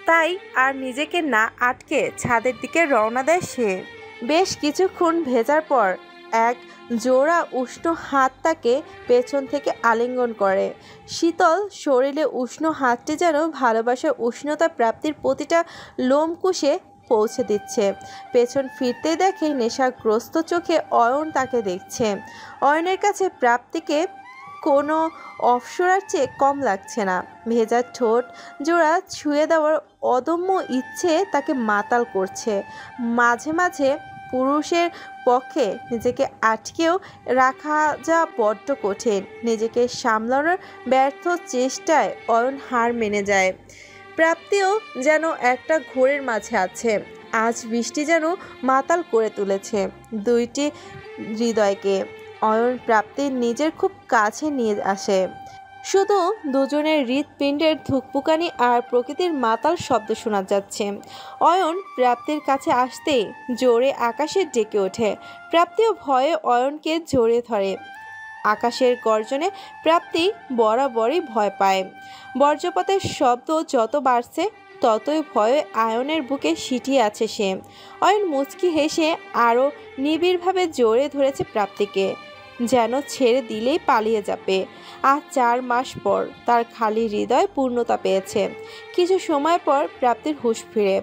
তাই আর নিজেকে না আটকে ছাদের দিকে রওনা দেয় সে। বেশ কিছুক্ষণ ভেজার পর এক জোড়া উষ্ণ হাত তাকে পেছন থেকে আলিঙ্গন করে। শীতল শরীরে উষ্ণ হাতটি যেন ভালোবাসার উষ্ণতা প্রাপ্তির প্রতিটা লোমকূশে পৌঁছে দিচ্ছে। পেছন ফিরতেই দেখে নেশাগ্রস্ত চোখে অয়ন তাকে দেখছে। অয়নের কাছে প্রাপ্তিকে কোনো অপসরার চেয়ে কম লাগছে না। ভেজা ঠোঁট জোড়া ছুঁয়ে দেওয়ার অদম্য ইচ্ছে তাকে মাতাল করছে। মাঝে মাঝে পুরুষের পক্ষে নিজেকে আটকেও রাখা যা বড্ড কঠিন। নিজেকে সামলানোর ব্যর্থ চেষ্টায় অয়ন হার মেনে যায়। প্রাপ্তিও যেন একটা ঘোরের মাঝে আছে। আজ বৃষ্টি যেন মাতাল করে তুলেছে দুইটি হৃদয়কে। অয়ন প্রাপ্তির নিজের খুব কাছে নিয়ে আসে। শুধু দুজনের হৃৎপিণ্ডের ধুকপুকানি আর প্রকৃতির মাতাল শব্দ শোনা যাচ্ছে। অয়ন প্রাপ্তির কাছে আসতেই জোরে আকাশে ডেকে ওঠে। প্রাপ্তিও ভয়ে অয়নকে জড়িয়ে ধরে। আকাশের গর্জনে প্রাপ্তি বরাবরই ভয় পায়। বজ্রপাতের শব্দ যত বাড়ছে ততই ভয়ে আয়নের বুকে সিটিয়ে আছে সে। অয়ন মুচকি হেসে আরও নিবিড়ভাবে জড়িয়ে ধরেছে প্রাপ্তিকে, যেন ছেড়ে দিলেই পালিয়ে যাবে। আজ 4 মাস পর তার খালি হৃদয় পূর্ণতা পেয়েছে। কিছু সময় পর প্রাপ্তির হুঁশ ফিরে।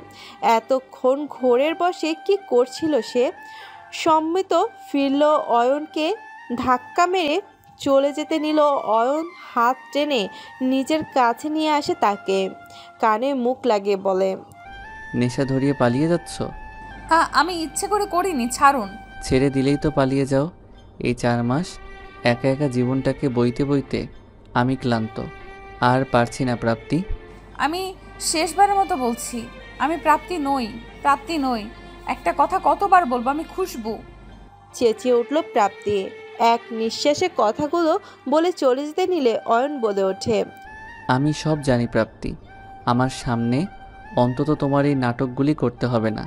এতক্ষণ ঘোরের বসে কি করছিল সে? সম্মিত ফিরল অয়নকে ধাক্কা মেরে চলে যেতে নিল। অয়ন হাত টেনে নিজের কাছে নিয়ে আসে তাকে, কানে মুখ লাগিয়ে বলে, নেশা ধরিয়ে পালিয়ে যাচ্ছ? আমি ইচ্ছে করে করিনি, ছাড়ুন। ছেড়ে দিলেই তো পালিয়ে যাও। এই 4 মাস একা একা জীবনটাকে বইতে বইতে আমি ক্লান্ত, আর পারছি না প্রাপ্তি। আমি শেষবারের মতো বলছি, আমি প্রাপ্তি নই। একটা কথা কতবার বলবো, আমি খুশবু। চেঁচিয়ে উঠল প্রাপ্তি। এক নিঃশ্বাসে কথাগুলো বলে চলে যেতে নিলে অয়ন বলে ওঠে, আমি সব জানি প্রাপ্তি। আমার সামনে অন্তত তোমার এই নাটকগুলি করতে হবে না।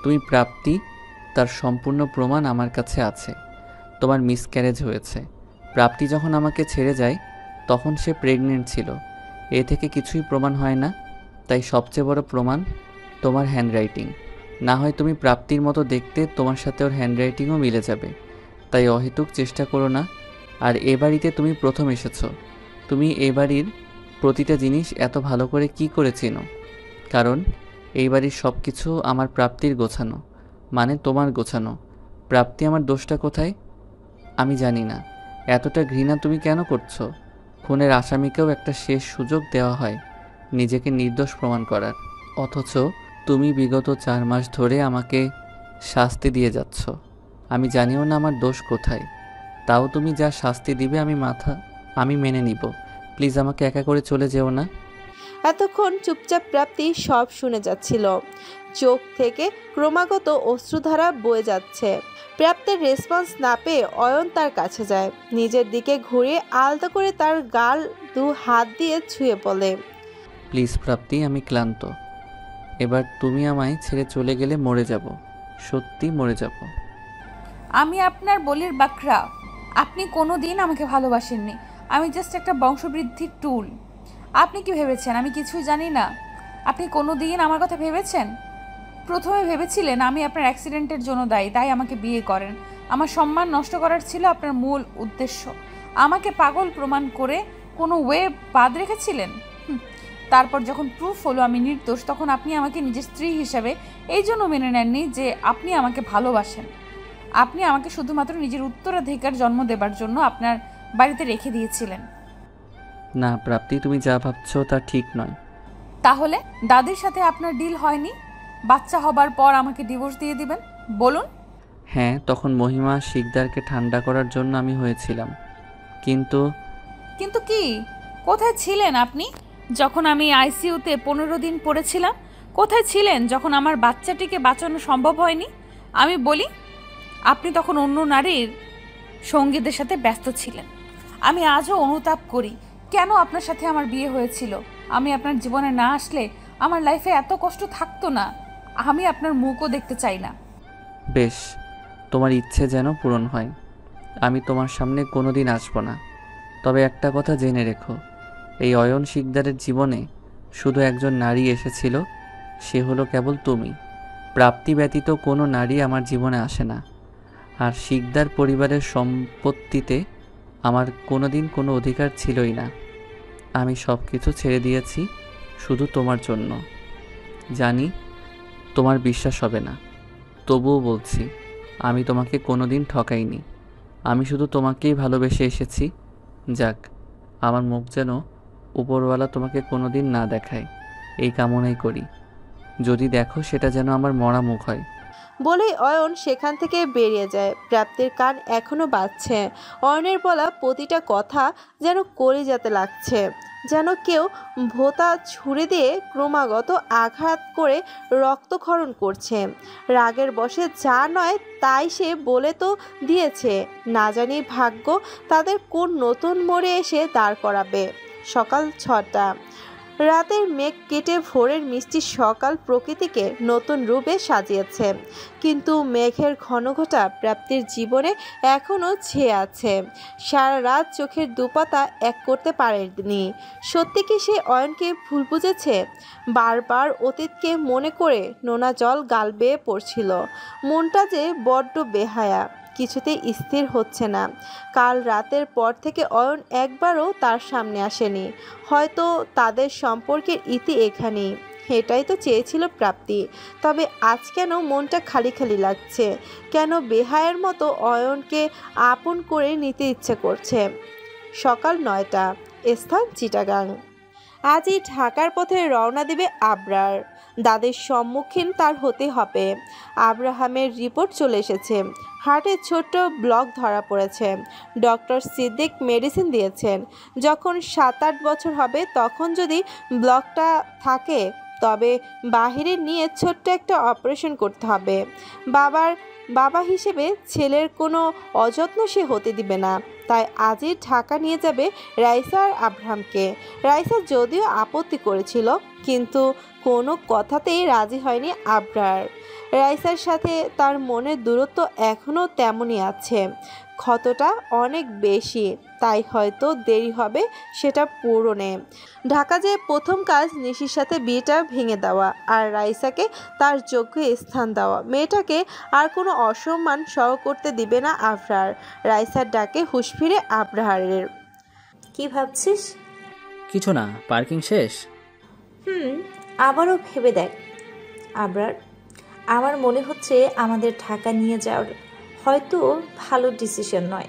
তুমি প্রাপ্তি, তার সম্পূর্ণ প্রমাণ আমার কাছে আছে। তোমার মিসক্যারেজ হয়েছে। প্রাপ্তি যখন আমাকে ছেড়ে যায় তখন সে প্রেগনেন্ট ছিল। এ থেকে কিছুই প্রমাণ হয় না। তাই সবচেয়ে বড় প্রমাণ তোমার হ্যান্ডরাইটিং। না হয় তুমি প্রাপ্তির মতো দেখতে, তোমার সাথে ওর হ্যান্ডরাইটিংও মিলে যাবে। তাই অহেতুক চেষ্টা করো না। আর এ বাড়িতে তুমি প্রথম এসেছো। তুমি এ বাড়ির প্রতিটা জিনিস এত ভালো করে কি করে চেনো? কারণ এই বাড়ির সব কিছু আমার প্রাপ্তির গোছানো, মানে তোমার গোছানো। প্রাপ্তি, আমার দোষটা কোথায়? আমি জানি না। এতটা ঘৃণা তুমি কেন করছো? খুনের আসামিকেও একটা শেষ সুযোগ দেওয়া হয় নিজেকে নির্দোষ প্রমাণ করার, অথচ তুমি বিগত 4 মাস ধরে আমাকে শাস্তি দিয়ে যাচ্ছ। আমি জানিও না আমার দোষ কোথায়, তাও তুমি যা শাস্তি দিবে আমি মেনে নিব। প্লিজ আমাকে একা করে চলে যেও না। এতক্ষণ চুপচাপ প্রাপ্তি সব শুনে যাচ্ছিল। চোখ থেকে ক্রমাগত অশ্রুধারা বয়ে যাচ্ছে। প্রাপ্তির রেসপন্স না পেয়ে অয়ন তার কাছে যায়, নিজের দিকে ঘুরিয়ে আলতো করে তার গাল 2 হাত দিয়ে ছুঁয়ে বলে, প্লিজ প্রাপ্তি, আমি ক্লান্ত। এবার তুমি আমায় ছেড়ে চলে গেলে মরে যাব, সত্যি মরে যাব। আমি আপনার বলির বাকরা। আপনি কোনো দিন আমাকে ভালোবাসেননি। আমি জাস্ট একটা বংশবৃদ্ধির টুল। আপনি কি ভেবেছেন আমি কিছুই জানি না? আপনি কোনো দিন আমার কথা ভেবেছেন? প্রথমে ভেবেছিলেন আমি আপনার অ্যাক্সিডেন্টের জন্য দায়ী, তাই আমাকে বিয়ে করেন। আমার সম্মান নষ্ট করার ছিল আপনার মূল উদ্দেশ্য। আমাকে পাগল প্রমাণ করে কোনো ওয়ে বাদ রেখেছিলেন। তারপর যখন প্রুফ হলো আমি নির্দোষ, তখন আপনি আমাকে নিজের স্ত্রী হিসেবে এই জন্য মেনে নেননি যে আপনি আমাকে ভালোবাসেন। আপনি আমাকে শুধুমাত্র নিজের উত্তরাধিকার জন্ম দেবার জন্য আপনার বাড়িতে রেখে দিয়েছিলেন। না প্রাপ্তি, তুমি যা ভাবছো তা ঠিক নয়। তাহলে দাদির সাথে আপনার ডিল হয়নি? বাচ্চা হবার পর আমাকে ডিভোর্স দিয়ে দিবেন? বলুন। হ্যাঁ, তখন মহিমা শিকদারকে ঠান্ডা করার জন্য আমি হয়েছিলাম, কিন্তু কিন্তু কি? কোথায় ছিলেন আপনি যখন আমি আইসিইউতে 15 দিন পড়েছিলাম? কোথায় ছিলেন যখন আমার বাচ্চাটিকে বাঁচানো সম্ভব হয়নি? আমি বলি, আপনি তখন অন্য নারীর সঙ্গীদের সাথে ব্যস্ত ছিলেন। আমি আজও অনুতাপ করি কেন আপনার সাথে আমার বিয়ে হয়েছিল। আমি আপনার জীবনে না আসলে আমার লাইফে এত কষ্ট থাকতো না। আমি আপনার মুখও দেখতে চাই না। বেশ, তোমার ইচ্ছে যেন পূরণ হয়। আমি তোমার সামনে কোনোদিন আসবো না। তবে একটা কথা জেনে রেখো, এই অয়ন শিকদারের জীবনে শুধু একজন নারী এসেছিল, সে হলো কেবল তুমি। প্রাপ্তি ব্যতীত কোনো নারী আমার জীবনে আসে না। আর শিকদার পরিবারের সম্পত্তিতে আমার কোনোদিন কোনো অধিকার ছিলই না। আমি সব কিছু ছেড়ে দিয়েছি শুধু তোমার জন্য। জানি তোমার বিশ্বাস হবে না, তবুও বলছি, আমি তোমাকে কোনোদিন ঠকাইনি। আমি শুধু তোমাকেই ভালোবেসে এসেছি। যাক, আমার মুখ যেন উপরওয়ালা তোমাকে কোনোদিন না দেখায়, এই কামনাই করি। যদি দেখো, সেটা যেন আমার মরা মুখ হয়। বলেই অয়ন সেখান থেকে বেরিয়ে যায়। প্রাপ্তির কান এখনো বাজছে। অয়নের বলা প্রতিটা কথা যেন কলিজাতে লাগছে, যেন কেউ ভোঁতা ছুরি দিয়ে ক্রমাগত আঘাত করে রক্তক্ষরণ করছে। রাগের বশে যা নয় তাই সে বলে তো দিয়েছে, না জানি ভাগ্য তাদের কোন নতুন মোড়ে এসে দাঁড় করাবে। সকাল 6টা। রাতের মেঘ কেটে ভোরের মিষ্টি সকাল প্রকৃতিকে নতুন রূপে সাজিয়েছে, কিন্তু মেঘের ঘনঘটা প্রাপ্তির জীবনে এখনও ছেয়ে আছে। সারা রাত চোখের দুপাতা এক করতে পারেনি। সত্যি কি সে অয়নকে ভুল বুঝেছে? বারবার অতীতকে মনে করে নোনা জল গাল বেয়ে পড়ছিল। মনটা যে বড্ড বেহায়া, কিছুতেই স্থির হচ্ছে না। কাল রাতের পর থেকে অয়ন একবারও তার সামনে আসেনি। হয়তো তাদের সম্পর্কের ইতি এখানেই, এটাই তো চেয়েছিল প্রাপ্তি। তবে আজ কেন মনটা খালি খালি লাগছে? কেন বেহায়ের মতো অয়নকে আপন করে নিতে ইচ্ছে করছে? সকাল 9টা। স্থান চিটাগাং। আজই ঢাকার পথে রওনা দেবে আবরার। দাদের সম্মুখীন তার হতে হবে। আব্রাহামের রিপোর্ট চলে এসেছে। হার্টের ছোট্ট ব্লক ধরা পড়েছে। ডক্টর সিদ্দিক মেডিসিন দিয়েছেন। যখন 7-8 বছর হবে তখন যদি ব্লকটা থাকে তবে বাহিরে নিয়ে ছোট্ট একটা অপারেশন করতে হবে। বাবা হিসেবে ছেলের কোনো অযত্ন সে হতে দিবে না। তাই আজই ঢাকা নিয়ে যাবে রাইসা আর আব্রাহামকে। রাইসা যদিও আপত্তি করেছিল, কিন্তু কোনো কথাতেই রাজি হয়নি আবরার। রাইসার সাথে তার মনের দূরত্ব এখনও তেমনই আছে, ক্ষতটা অনেক বেশি, তাই হয়তো দেরি হবে সেটা পূরণে। ঢাকা যেয়ে প্রথম কাজ নিশির সাথে বিয়েটা ভেঙে দেওয়া আর রাইসাকে তার যোগ্য স্থান দেওয়া। মেয়েটাকে আর কোনো অসম্মান সহ করতে দিবে না আবরার। রাইসার ডাকে হুঁশ ফিরে আবরারের। কি ভাবছিস? কিছু না, পার্কিং শেষ। আবারও ভেবে দেখ আবরার। আমার মনে হচ্ছে আমাদের ঢাকা নিয়ে যাওয়ার হয়তো ভালো ডিসিশন নয়।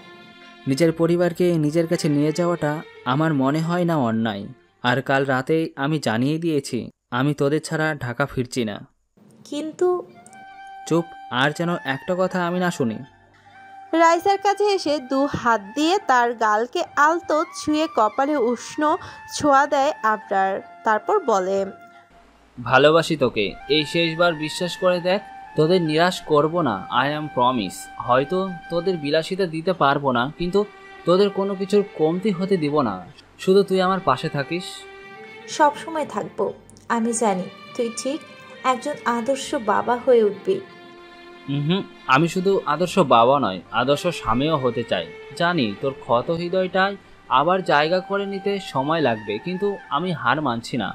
নিজের পরিবারকে নিজের কাছে নিয়ে যাওয়াটা আমার মনে হয় না অন্যায়। আর কাল রাতে আমি জানিয়ে দিয়েছি আমি তোদের ছাড়া ঢাকা ফিরছি না। কিন্তু চুপ, আর যেন একটা কথা আমি না শুনি। রাইসার কাছে এসে 2 হাত দিয়ে তার গালকে আলতো ছুঁয়ে কপালে উষ্ণ ছোঁয়া দেয় আবরার। তারপর বলে, ভালোবাসি তোকে, এই শেষবার বিশ্বাস করে দেখ, তোদের নিরাশ করব না, আই অ্যাম প্রমিস। হয়তো তোদের বিলাসিতা দিতে পারবো না, কিন্তু তোদের কোনো কিছুর কমতি হতে দিব না, শুধু তুই আমার পাশে থাকিস। সব সময় থাকবো। আমি জানি তুই ঠিক একজন আদর্শ বাবা হয়ে উঠবি। আমি শুধু আদর্শ বাবা নয়, আদর্শ স্বামীও হতে চাই। জানি তোর ক্ষত হৃদয়টাই আবার জায়গা করে নিতে সময় লাগবে, কিন্তু আমি হার মানছি না।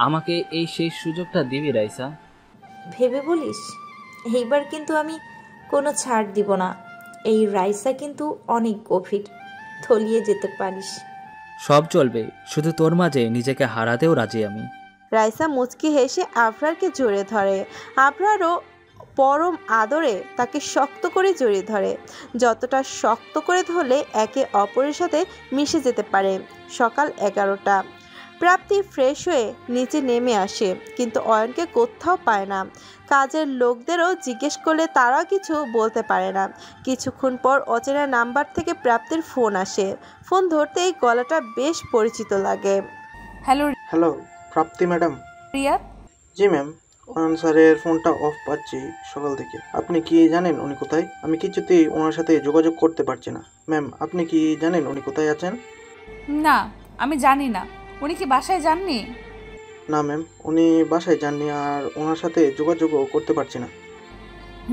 আমাকে এই শেষ সুযোগটা দিবি রাইসা? ভেবে বলিস? এইবার কিন্তু আমি কোনো ছাড় দিব না। এই রাইসা কিন্তু অনেক গভীর, তলিয়ে যেতে পারিস। সব চলবে, শুধু তোর মাঝে নিজেকে হারাতেও রাজি আমি। রাইসা মুচকি হেসে আবরারকে জড়িয়ে ধরে। আবরারও পরম আদরে তাকে শক্ত করে জড়িয়ে ধরে, যতটা শক্ত করে ধরলে একে অপরের সাথে মিশে যেতে পারে। সকাল 11টা। প্রাপ্তি ফ্রেশ হয়ে নিচে নেমে আসে, কিন্তু অয়নকে কোথাও পায় না। কাজের লোকদেরও জিজ্ঞেস করলে তারা কিছু বলতে পারে না। কিছুক্ষণ পর অচেনা নাম্বার থেকে প্রাপ্তির ফোন আসে। ফোন ধরতেই গলাটা বেশ পরিচিত লাগে। হ্যালো, প্রাপ্তি ম্যাডাম? রিয়াদ? জি ম্যাম, ওনার স্যারের ফোনটা অফ পাচ্ছি সকাল থেকে। আপনি কি জানেন উনি কোথায়? আমি কিছুতেই ওনার সাথে যোগাযোগ করতে পারছি না। ম্যাম, আপনি কি জানেন উনি কোথায় আছেন? না, আমি জানি না। উনি কি বাসায় যাননি? না ম্যাম, উনি বাসায় যাননি, আর ওনার সাথে যোগাযোগও করতে পারছি না।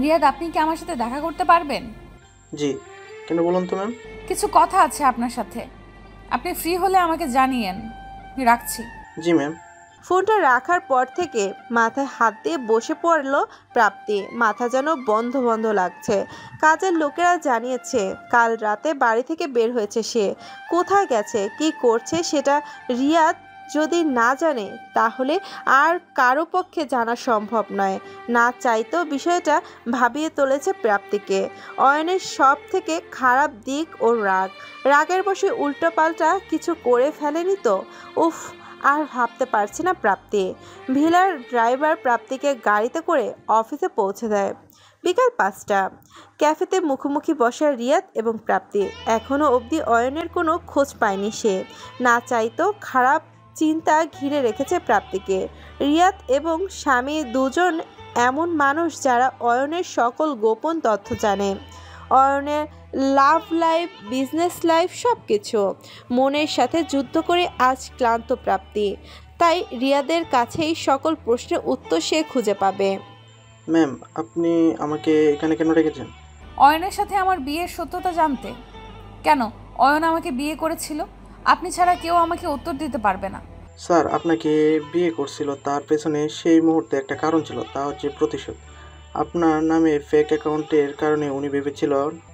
রিয়াদ, আপনি কি আমার সাথে দেখা করতে পারবেন? জি, কেন বলুন তো ম্যাম? কিছু কথা আছে আপনার সাথে, আপনি ফ্রি হলে আমাকে জানিয়েন। রাখছি। জি ম্যাম। ফোনটা রাখার পর থেকে মাথায় হাত দিয়ে বসে পড়ল প্রাপ্তি। মাথা যেন বন্ধ বন্ধ লাগছে। কাজের লোকেরা জানিয়েছে কাল রাতে বাড়ি থেকে বের হয়েছে সে। কোথায় গেছে, কি করছে সেটা রিয়াদ যদি না জানে তাহলে আর কারো পক্ষে জানা সম্ভব নয়। না চাইতেও বিষয়টা ভাবিয়ে তুলেছে প্রাপ্তিকে। অয়নের সব থেকে খারাপ দিক ও রাগ। রাগের বসে উল্টোপাল্টা কিছু করে ফেলেনি তো? উফ, আর ভাবতে পারছে না প্রাপ্তি। ভিলার ড্রাইভার প্রাপ্তিকে গাড়িতে করে অফিসে পৌঁছে দেয়। বিকাল 5টা। ক্যাফেতে মুখোমুখি বসা রিয়াদ এবং প্রাপ্তি। এখনও অবধি অয়নের কোনো খোঁজ পায়নি সে। না চাইতেও খারাপ চিন্তা ঘিরে রেখেছে প্রাপ্তিকে। রিয়াদ এবং স্বামী দুজন এমন মানুষ যারা অয়নের সকল গোপন তথ্য জানে। অয়নের লাভ লাইফ, বিজনেস লাইফ, সব কিছু। মনের সাথে যুদ্ধ করে আজ ক্লান্ত প্রাপ্তি। তাই রিয়াদের কাছেই সকল প্রশ্নের উত্তর সে খুঁজে পাবে। ম্যাম, আপনি আমাকে এখানে কেন রেখেছেন? অয়নের সাথে আমার বিয়ের সত্যতা জানতে। কেন? অয়ন আমাকে বিয়ে করেছিল, আপনি ছাড়া কেউ আমাকে উত্তর দিতে পারবে না। স্যার আপনাকে বিয়ে করছিল, তার পেছনে সেই মুহূর্তে একটা কারণ ছিল, তা হচ্ছে প্রতিশোধ। আপনার নামে ফেক অ্যাকাউন্টের কারণে উনি ভেবেছিল,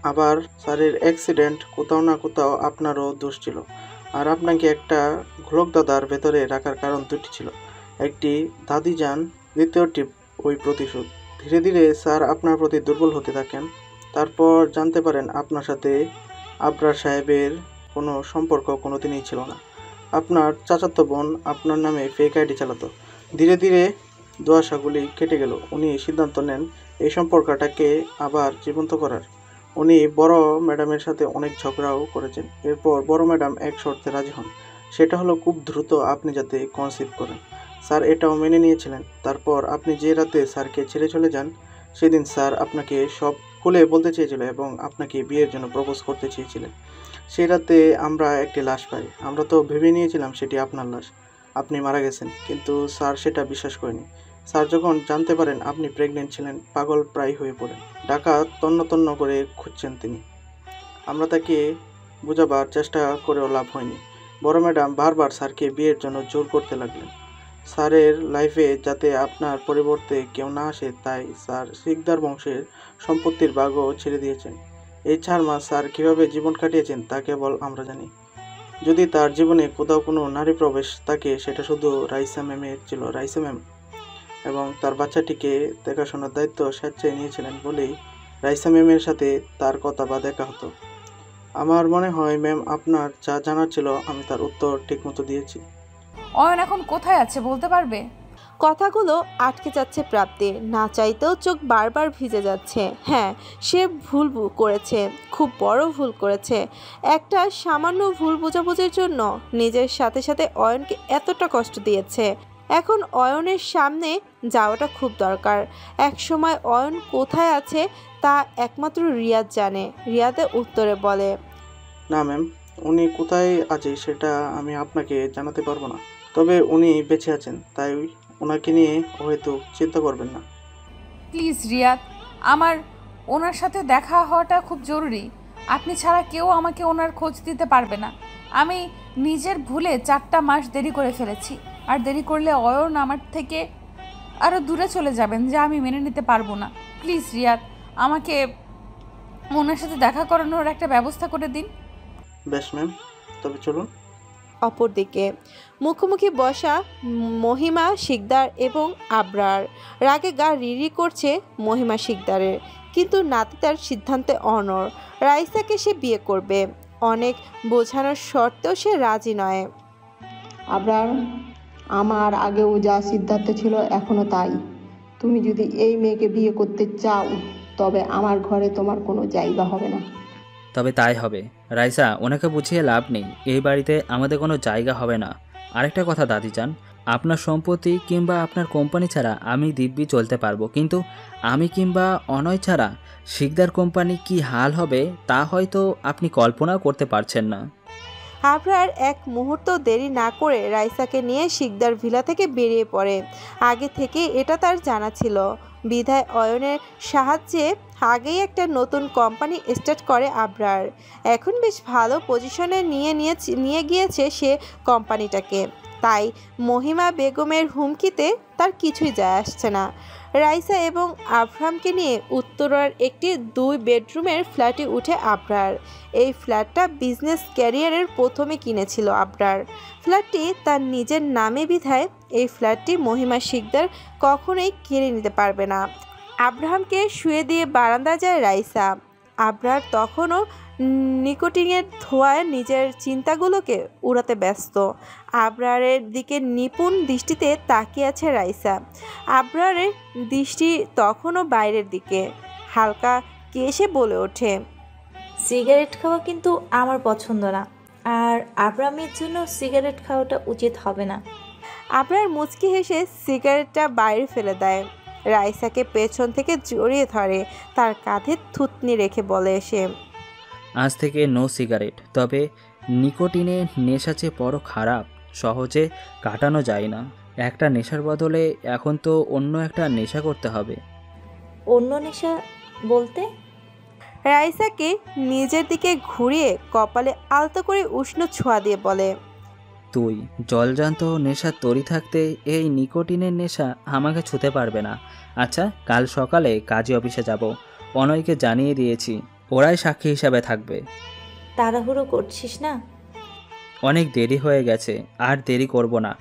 আবার স্যারের অ্যাক্সিডেন্ট, কোথাও না কোথাও আপনারও দোষ ছিল। আর আপনাকে একটা ঘোলকদাদার ভেতরে রাখার কারণ দুটি ছিল, একটি দাদিজান, দ্বিতীয়টি ওই প্রতিশোধ। ধীরে ধীরে স্যার আপনার প্রতি দুর্বল হতে থাকেন। তারপর জানতে পারেন আপনার সাথে আবরার সাহেবের কোনো সম্পর্ক কোনোদিনই ছিল না। আপনার চাচাতো বোন আপনার নামে ফেক আইডি চালাতো। ধীরে ধীরে দোয়াশাগুলি কেটে গেল। উনি সিদ্ধান্ত নেন এই সম্পর্কটাকে আবার জীবন্ত করার। উনি বড় ম্যাডামের সাথে অনেক ঝগড়াও করেছেন। এরপর বড় ম্যাডাম এক শর্তে রাজি হন, সেটা হলো খুব দ্রুত আপনি যাতে কনসিভ করেন। স্যার এটাও মেনে নিয়েছিলেন। তারপর আপনি যে রাতে স্যারকে ছেড়ে চলে যান, সেদিন স্যার আপনাকে সব খুলে বলতে চেয়েছিল এবং আপনাকে বিয়ের জন্য প্রপোজ করতে চেয়েছিলেন। সেই রাতে আমরা একটি লাশ পাই। আমরা তো ভেবে নিয়েছিলাম সেটি আপনার লাশ, আপনি মারা গেছেন, কিন্তু স্যার সেটা বিশ্বাস করেনি। স্যার যখন জানতে পারেন আপনি প্রেগনেন্ট ছিলেন, পাগল প্রায় হয়ে পড়েন। ঢাকা তন্ন তন্ন করে খুঁজছেন তিনি। আমরা তাকে বোঝাবার চেষ্টা করেও লাভ হয়নি। বড় ম্যাডাম বারবার স্যারকে বিয়ের জন্য জোর করতে লাগলেন। স্যারের লাইফে যাতে আপনার পরিবর্তে কেউ না আসে, তাই স্যার শিকদার বংশের সম্পত্তির ভাগও ছেড়ে দিয়েছেন। এই 4 মাস স্যার কীভাবে জীবন কাটিয়েছেন তা কেবল আমরা জানি। যদি তার জীবনে কোথাও কোনো নারী প্রবেশ থাকে, সেটা শুধু রাইসা ম্যামের ছিল। রাইসা ম্যাম এবং তার বাচ্চাটিকে দেখাশোনার দায়িত্ব স্বেচ্ছায় নিয়েছিলেন বলেই রাইসা ম্যামের সাথে তার কথা বা দেখা হতো। আমার মনে হয় ম্যাম, আপনার যা জানার ছিল আমি তার উত্তর ঠিকমতো দিয়েছি। অয়ন এখন কোথায় আছে বলতে পারবে? কথাগুলো আটকে যাচ্ছে প্রাপ্তির, না চাইতেও চোখ বারবার ভিজে যাচ্ছে। হ্যাঁ, সে ভুল করেছে, খুব বড় ভুল করেছে। একটা সামান্য ভুল বোঝাবুঝির জন্য নিজের সাথে সাথে অয়নকে এতটা কষ্ট দিয়েছে। এখন অয়নের সামনে যাওয়াটা খুব দরকার। এক সময় অয়ন কোথায় আছে তা একমাত্র রিয়াদ জানে। রিয়াদে উত্তরে বলে, না ম্যাম, উনি কোথায় আছে সেটা আমি আপনাকে জানাতে পারবো না, তবে উনি বেঁচে আছেন, তাই ওনাকে নিয়ে হয়তো চিন্তা করবেন না। প্লিজ রিয়াদ, আমার ওনার সাথে দেখা হওয়াটা খুব জরুরি। আপনি ছাড়া কেউ আমাকে ওনার খোঁজ দিতে পারবে না। আমি নিজের ভুলে 4টা মাস দেরি করে ফেলেছি, আর দেরি করলে অয়ন আমার থেকে আরও দূরে চলে যাবেন, যা আমি মেনে নিতে পারবো না। প্লিজ রিয়াদ, আমাকে ওনার সাথে দেখা করানোর একটা ব্যবস্থা করে দিন। বেশ ম্যাম, তবে চলুন। অপরদিকে মুখোমুখি বসা মহিমা শিকদার এবং আবরার। রাগে গা রিরি করছে মহিমা শিকদারের, কিন্তু নাতি তার সিদ্ধান্তে অনড়। রাইসাকে সে বিয়ে করবে। অনেক বোঝানোর সত্ত্বেও সে রাজি নয়। আবরার, আমার আগেও যা সিদ্ধান্ত ছিল এখনো তাই। তুমি যদি এই মেয়েকে বিয়ে করতে চাও তবে আমার ঘরে তোমার কোনো জায়গা হবে না। তবে তাই হবে। রাইসা, ওনাকে বুঝিয়ে লাভ নেই, এই বাড়িতে আমাদের কোনো জায়গা হবে না। আরেকটা কথা দাদিজান, আপনার সম্পত্তি কিংবা আপনার কোম্পানি ছাড়া আমি দিব্যি চলতে পারবো, কিন্তু আমি কিংবা অনয় ছাড়া শিকদার কোম্পানি কি হাল হবে তা হয়তো আপনি কল্পনাও করতে পারছেন না। আবরার এক মুহূর্ত দেরি না করে রাইসাকে নিয়ে শিকদার ভিলা থেকে বেরিয়ে পড়ে। আগে থেকে এটা তার জানা ছিল, বিধায় অয়নের সাহায্যে আগেই একটা নতুন কোম্পানি স্টার্ট করে আবরার। এখন বেশ ভালো পজিশনে নিয়ে গিয়েছে সে কোম্পানিটাকে। তাই মহিমা বেগমের হুমকিতে তার কিছুই যায় আসছে না। রাইসা এবং আবরামকে নিয়ে উত্তরার একটি 2 বেডরুমের ফ্ল্যাটে উঠে আবরার। এই ফ্ল্যাটটা বিজনেস ক্যারিয়ারের প্রথমে কিনেছিল আবরার। ফ্ল্যাটটি তার নিজের নামে বিধায় এই ফ্ল্যাটটি মহিমা শিকদার কখনোই কিনে নিতে পারবে না। আব্রাহামকে শুয়ে দিয়ে বারান্দা যায় রাইসা। আবরার তখনও নিকোটিনের ধোঁয়ায় নিজের চিন্তাগুলোকে উড়াতে ব্যস্ত। আবরারের দিকে নিপুণ দৃষ্টিতে তাকিয়ে আছে রাইসা। আবরারের দৃষ্টি তখনও বাইরের দিকে। হালকা কেশে বলে ওঠে, সিগারেট খাওয়া কিন্তু আমার পছন্দ না, আর আবরামের জন্য সিগারেট খাওয়াটা উচিত হবে না। আবরার মুচকি হেসে সিগারেটটা বাইরে ফেলে দেয়। রাইসাকে পেছন থেকে জড়িয়ে ধরে, তার কাঁধে থুতনি রেখে বলে সে, আজ থেকে নো সিগারেট। তবে নিকোটিনে নেশা যে বড় খারাপ, সহজে কাটানো যায় না। একটা নেশার বদলে এখন তো অন্য একটা নেশা করতে হবে। অন্য নেশা বলতে? রাইসাকে নিজের দিকে ঘুরিয়ে কপালে আলতো করে উষ্ণ ছোঁয়া দিয়ে বলে, তুই জলজান্ত নেশার তরি থাকতে এই নিকোটিনের নেশা আমাকে ছুতে পারবে না। আচ্ছা, কাল সকালে কাজী অফিসে যাব, অনয়কে জানিয়ে দিয়েছি, ওরাই সাক্ষী হিসাবে থাকবে। তাড়াহুড়ো করছিস না? অনেক দেরি হয়ে গেছে, আর দেরি করব না।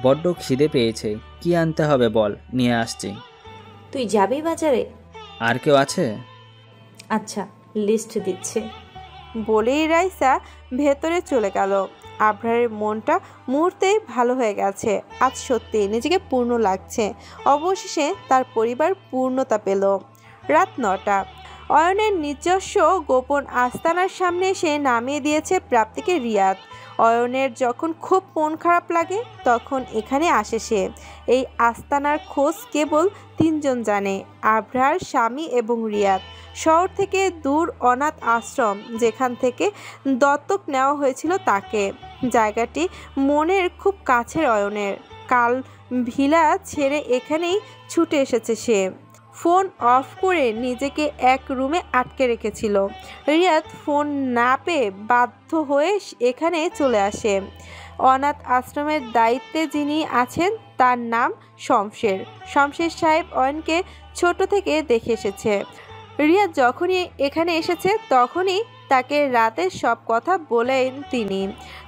বড্ড খিদে পেয়েছে, কি আনতে হবে বল, নিয়ে আসছি। তুই যাবি বাজারে? আর কেউ আছে? আচ্ছা, লিস্ট দিচ্ছে। বলেই রাইসা ভেতরে চলে গেল। আবরারের মনটা মুহূর্তেই ভালো হয়ে গেছে। আজ সত্যি নিজেকে পূর্ণ লাগছে। অবশেষে তার পরিবার পূর্ণতা পেল। রাত 9টা। অয়নের নিজস্ব গোপন আস্তানার সামনে এসে নামিয়ে দিয়েছে প্রাপ্তিকে রিয়াদ। অয়নের যখন খুব মন খারাপ লাগে তখন এখানে আসে সে। এই আস্তানার খোঁজ কেবল 3 জন জানে, আবরার, স্বামী এবং রিয়াদ। শহর থেকে দূর অনাথ আশ্রম, যেখান থেকে দত্তক নেওয়া হয়েছিল তাকে। জায়গাটি মনের খুব কাছের অয়নের। কাল ভিলা ছেড়ে এখানেই ছুটে এসেছে সে। ফোন অফ করে নিজেকে এক রুমে আটকে রেখেছিল। রিয়াদ ফোন না পেয়ে বাধ্য হয়ে এখানে চলে আসে। অনাথ আশ্রমের দায়িত্বে যিনি আছেন তার নাম শমশের। শমশের সাহেব অয়নকে ছোট থেকে দেখে এসেছে। রিয়াদ যখনই এখানে এসেছে তখনই তাকে রাতের সব কথা বলেন তিনি।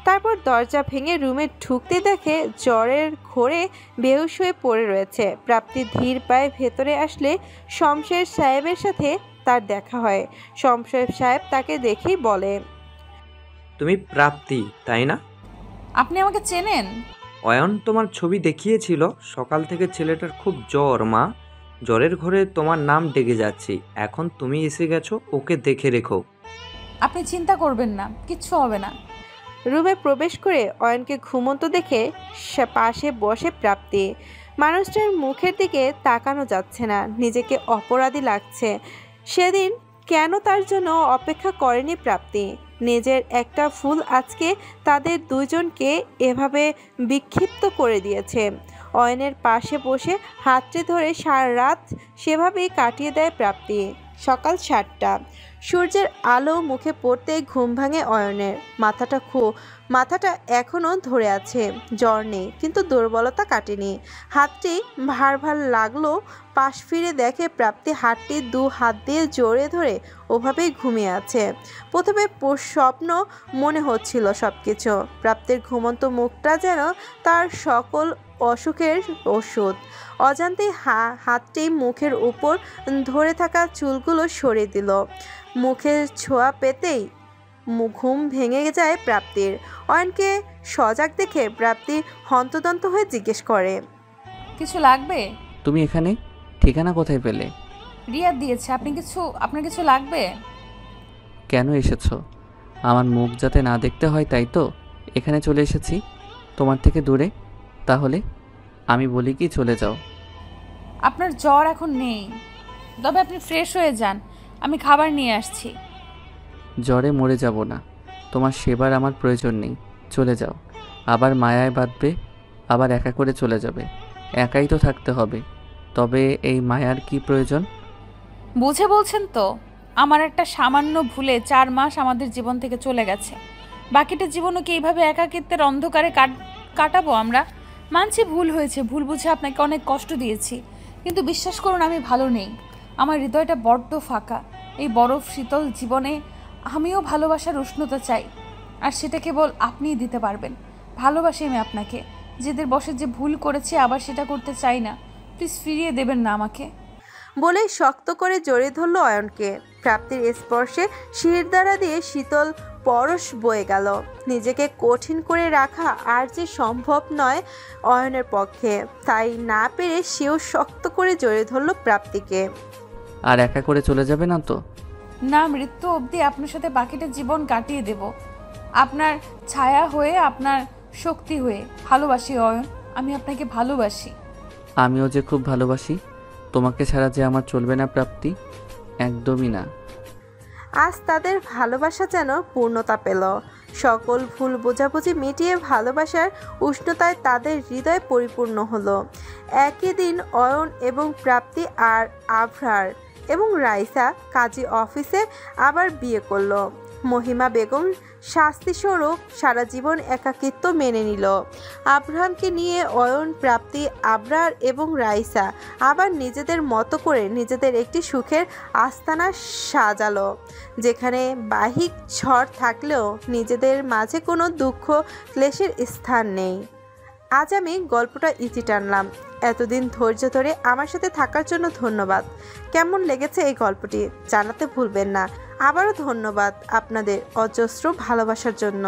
তারপর দরজা ভেঙে রুমে ঢুকতে দেখে জ্বরের ঘোরে বেহুশ হয়ে পড়ে রয়েছে। প্রাপ্তি ধীর পায়ে ভেতরে আসলে শমশের সাহেবের সাথে তার দেখা হয়। শমশের সাহেব তাকে দেখেই বলে, তুমি প্রাপ্তি, তাই না? আপনি আমাকে চেনেন? অয়ন তোমার ছবি দেখিয়েছিল, সকাল থেকে ছেলেটার খুব জ্বর মা। জ্বরের ঘরে তোমার নাম ডেকে যাচ্ছি, এখন তুমি এসে গেছো, ওকে দেখে রেখো। আপনি চিন্তা করবেন না, কিচ্ছু হবে না। রুমে প্রবেশ করে অয়নকে ঘুমন্ত দেখে পাশে বসে প্রাপ্তি। মানুষটার মুখের দিকে তাকানো যাচ্ছে না, নিজেকে অপরাধী লাগছে। সেদিন কেন তার জন্য অপেক্ষা করেনি প্রাপ্তি? নিজের একটা ফুল আজকে তাদের দুজনকে এভাবে বিক্ষিপ্ত করে দিয়েছে। অয়নের পাশে বসে হাতটি ধরে সারা রাত সেভাবেই কাটিয়ে দেয় প্রাপ্তি। সকাল 7টা, সূর্যের আলো মুখে পড়তেই ঘুম ভাঙে অয়নের। মাথাটা এখনও ধরে আছে, জ্বর নেই কিন্তু দুর্বলতা কাটেনি। হাতটি ভার ভার লাগলো, পাশ ফিরে দেখে প্রাপ্তি হাতটি 2 হাত দিয়ে জড়িয়ে ধরে ওভাবেই ঘুমিয়ে আছে। প্রথমে স্বপ্ন মনে হচ্ছিল সবকিছু। প্রাপ্তির ঘুমন্ত মুখটা যেন তার সকল অসুখের ওষুধ। অজান্তেই হাতটি মুখের উপর ধরে থাকা চুলগুলো সরিয়ে দিল। মুখের ছোঁয়া পেতেই ঘুম ভেঙে যায় প্রাপ্তির। অয়নকে সজাগ দেখে প্রাপ্তি হন্তদন্ত হয়ে জিজ্ঞেস করে, কিছু লাগবে? তুমি এখানে? ঠিকানা কোথায় পেলে? রিয়া দিয়েছে। আপনার কিছু লাগবে? কেন এসেছো? আমার মুখ যাতে না দেখতে হয় তাই তো এখানে চলে এসেছি, তোমার থেকে দূরে। তাহলে আমি বলি কি, চলে যাও। আপনার জ্বর এখন নেই, তবে আপনি ফ্রেশ হয়ে যান, আমি খাবার নিয়ে আসছি। জ্বরে মরে যাব না, তোমার সেবার আমার প্রয়োজন নেই, চলে যাও। আবার মায়ায় বাঁধবে, আবার একা করে চলে যাবে। একাই তো থাকতে হবে, তবে এই মায়ার কি প্রয়োজন? বুঝে বলছেন তো? আমার একটা সামান্য ভুলে 4 মাস আমাদের জীবন থেকে চলে গেছে। বাকিটা জীবনও কি এইভাবে একাকিত্বের অন্ধকারে কাটাবো আমরা? মানছি ভুল হয়েছে, ভুল বুঝে আপনাকে অনেক কষ্ট দিয়েছি, কিন্তু বিশ্বাস করুন আমি ভালো নেই। আমার হৃদয়টা বড্ড ফাঁকা। এই বরফ শীতল জীবনে আমিও ভালোবাসার উষ্ণতা চাই, আর সেটা কেবল আপনিই দিতে পারবেন। ভালোবাসি আমি আপনাকে, জেদের বসে যে ভুল করেছি আবার সেটা করতে চাই না। প্লিজ ফিরিয়ে দেবেন না আমাকে। বলে শক্ত করে জড়িয়ে ধরল অয়নকে। প্রাপ্তির স্পর্শে শিরদাঁড়া দিয়ে শীতল পরশ বয়ে গেল। নিজেকে কঠিন করে রাখা আর যে সম্ভব নয় অয়নের পক্ষে, তাই না পেরে সেও শক্ত করে জড়িয়ে ধরল প্রাপ্তিকে। আর একা করে চলে যাবে না তো? না, মৃত্যু অবধি আপনার সাথে বাকিটা জীবন কাটিয়ে দেব, আপনার ছায়া হয়ে, আপনার শক্তি হয়ে। ভালোবাসি অয়ন, আমি আপনাকে ভালোবাসি। আমিও যে খুব ভালোবাসি, তোমাকে ছাড়া যে আমার চলবে না প্রাপ্তি, একদমই না। আজ তাদের ভালোবাসা যেন পূর্ণতা পেল। সকল ভুল বোঝাবুঝি মিটিয়ে ভালোবাসার উষ্ণতায় তাদের হৃদয় পরিপূর্ণ হলো। একই দিন অয়ন এবং প্রাপ্তি আর আবরার এবং রাইসা কাজী অফিসে আবার বিয়ে করলো। মহিমা বেগম শাস্তিস্বরূপ সারা জীবন একাকিত্ব মেনে নিল। আব্রাহামকে নিয়ে অয়ন, প্রাপ্তি, আবরার এবং রাইসা আবার নিজেদের মতো করে নিজেদের একটি সুখের আস্তানা সাজালো, যেখানে বাহিক ঝড় থাকলেও নিজেদের মাঝে কোনো দুঃখ ক্লেশের স্থান নেই। আজ আমি গল্পটা ইতি টানলাম। এতদিন ধৈর্য ধরে আমার সাথে থাকার জন্য ধন্যবাদ। কেমন লেগেছে এই গল্পটি জানাতে ভুলবেন না। আবারও ধন্যবাদ আপনাদের অজস্র ভালোবাসার জন্য।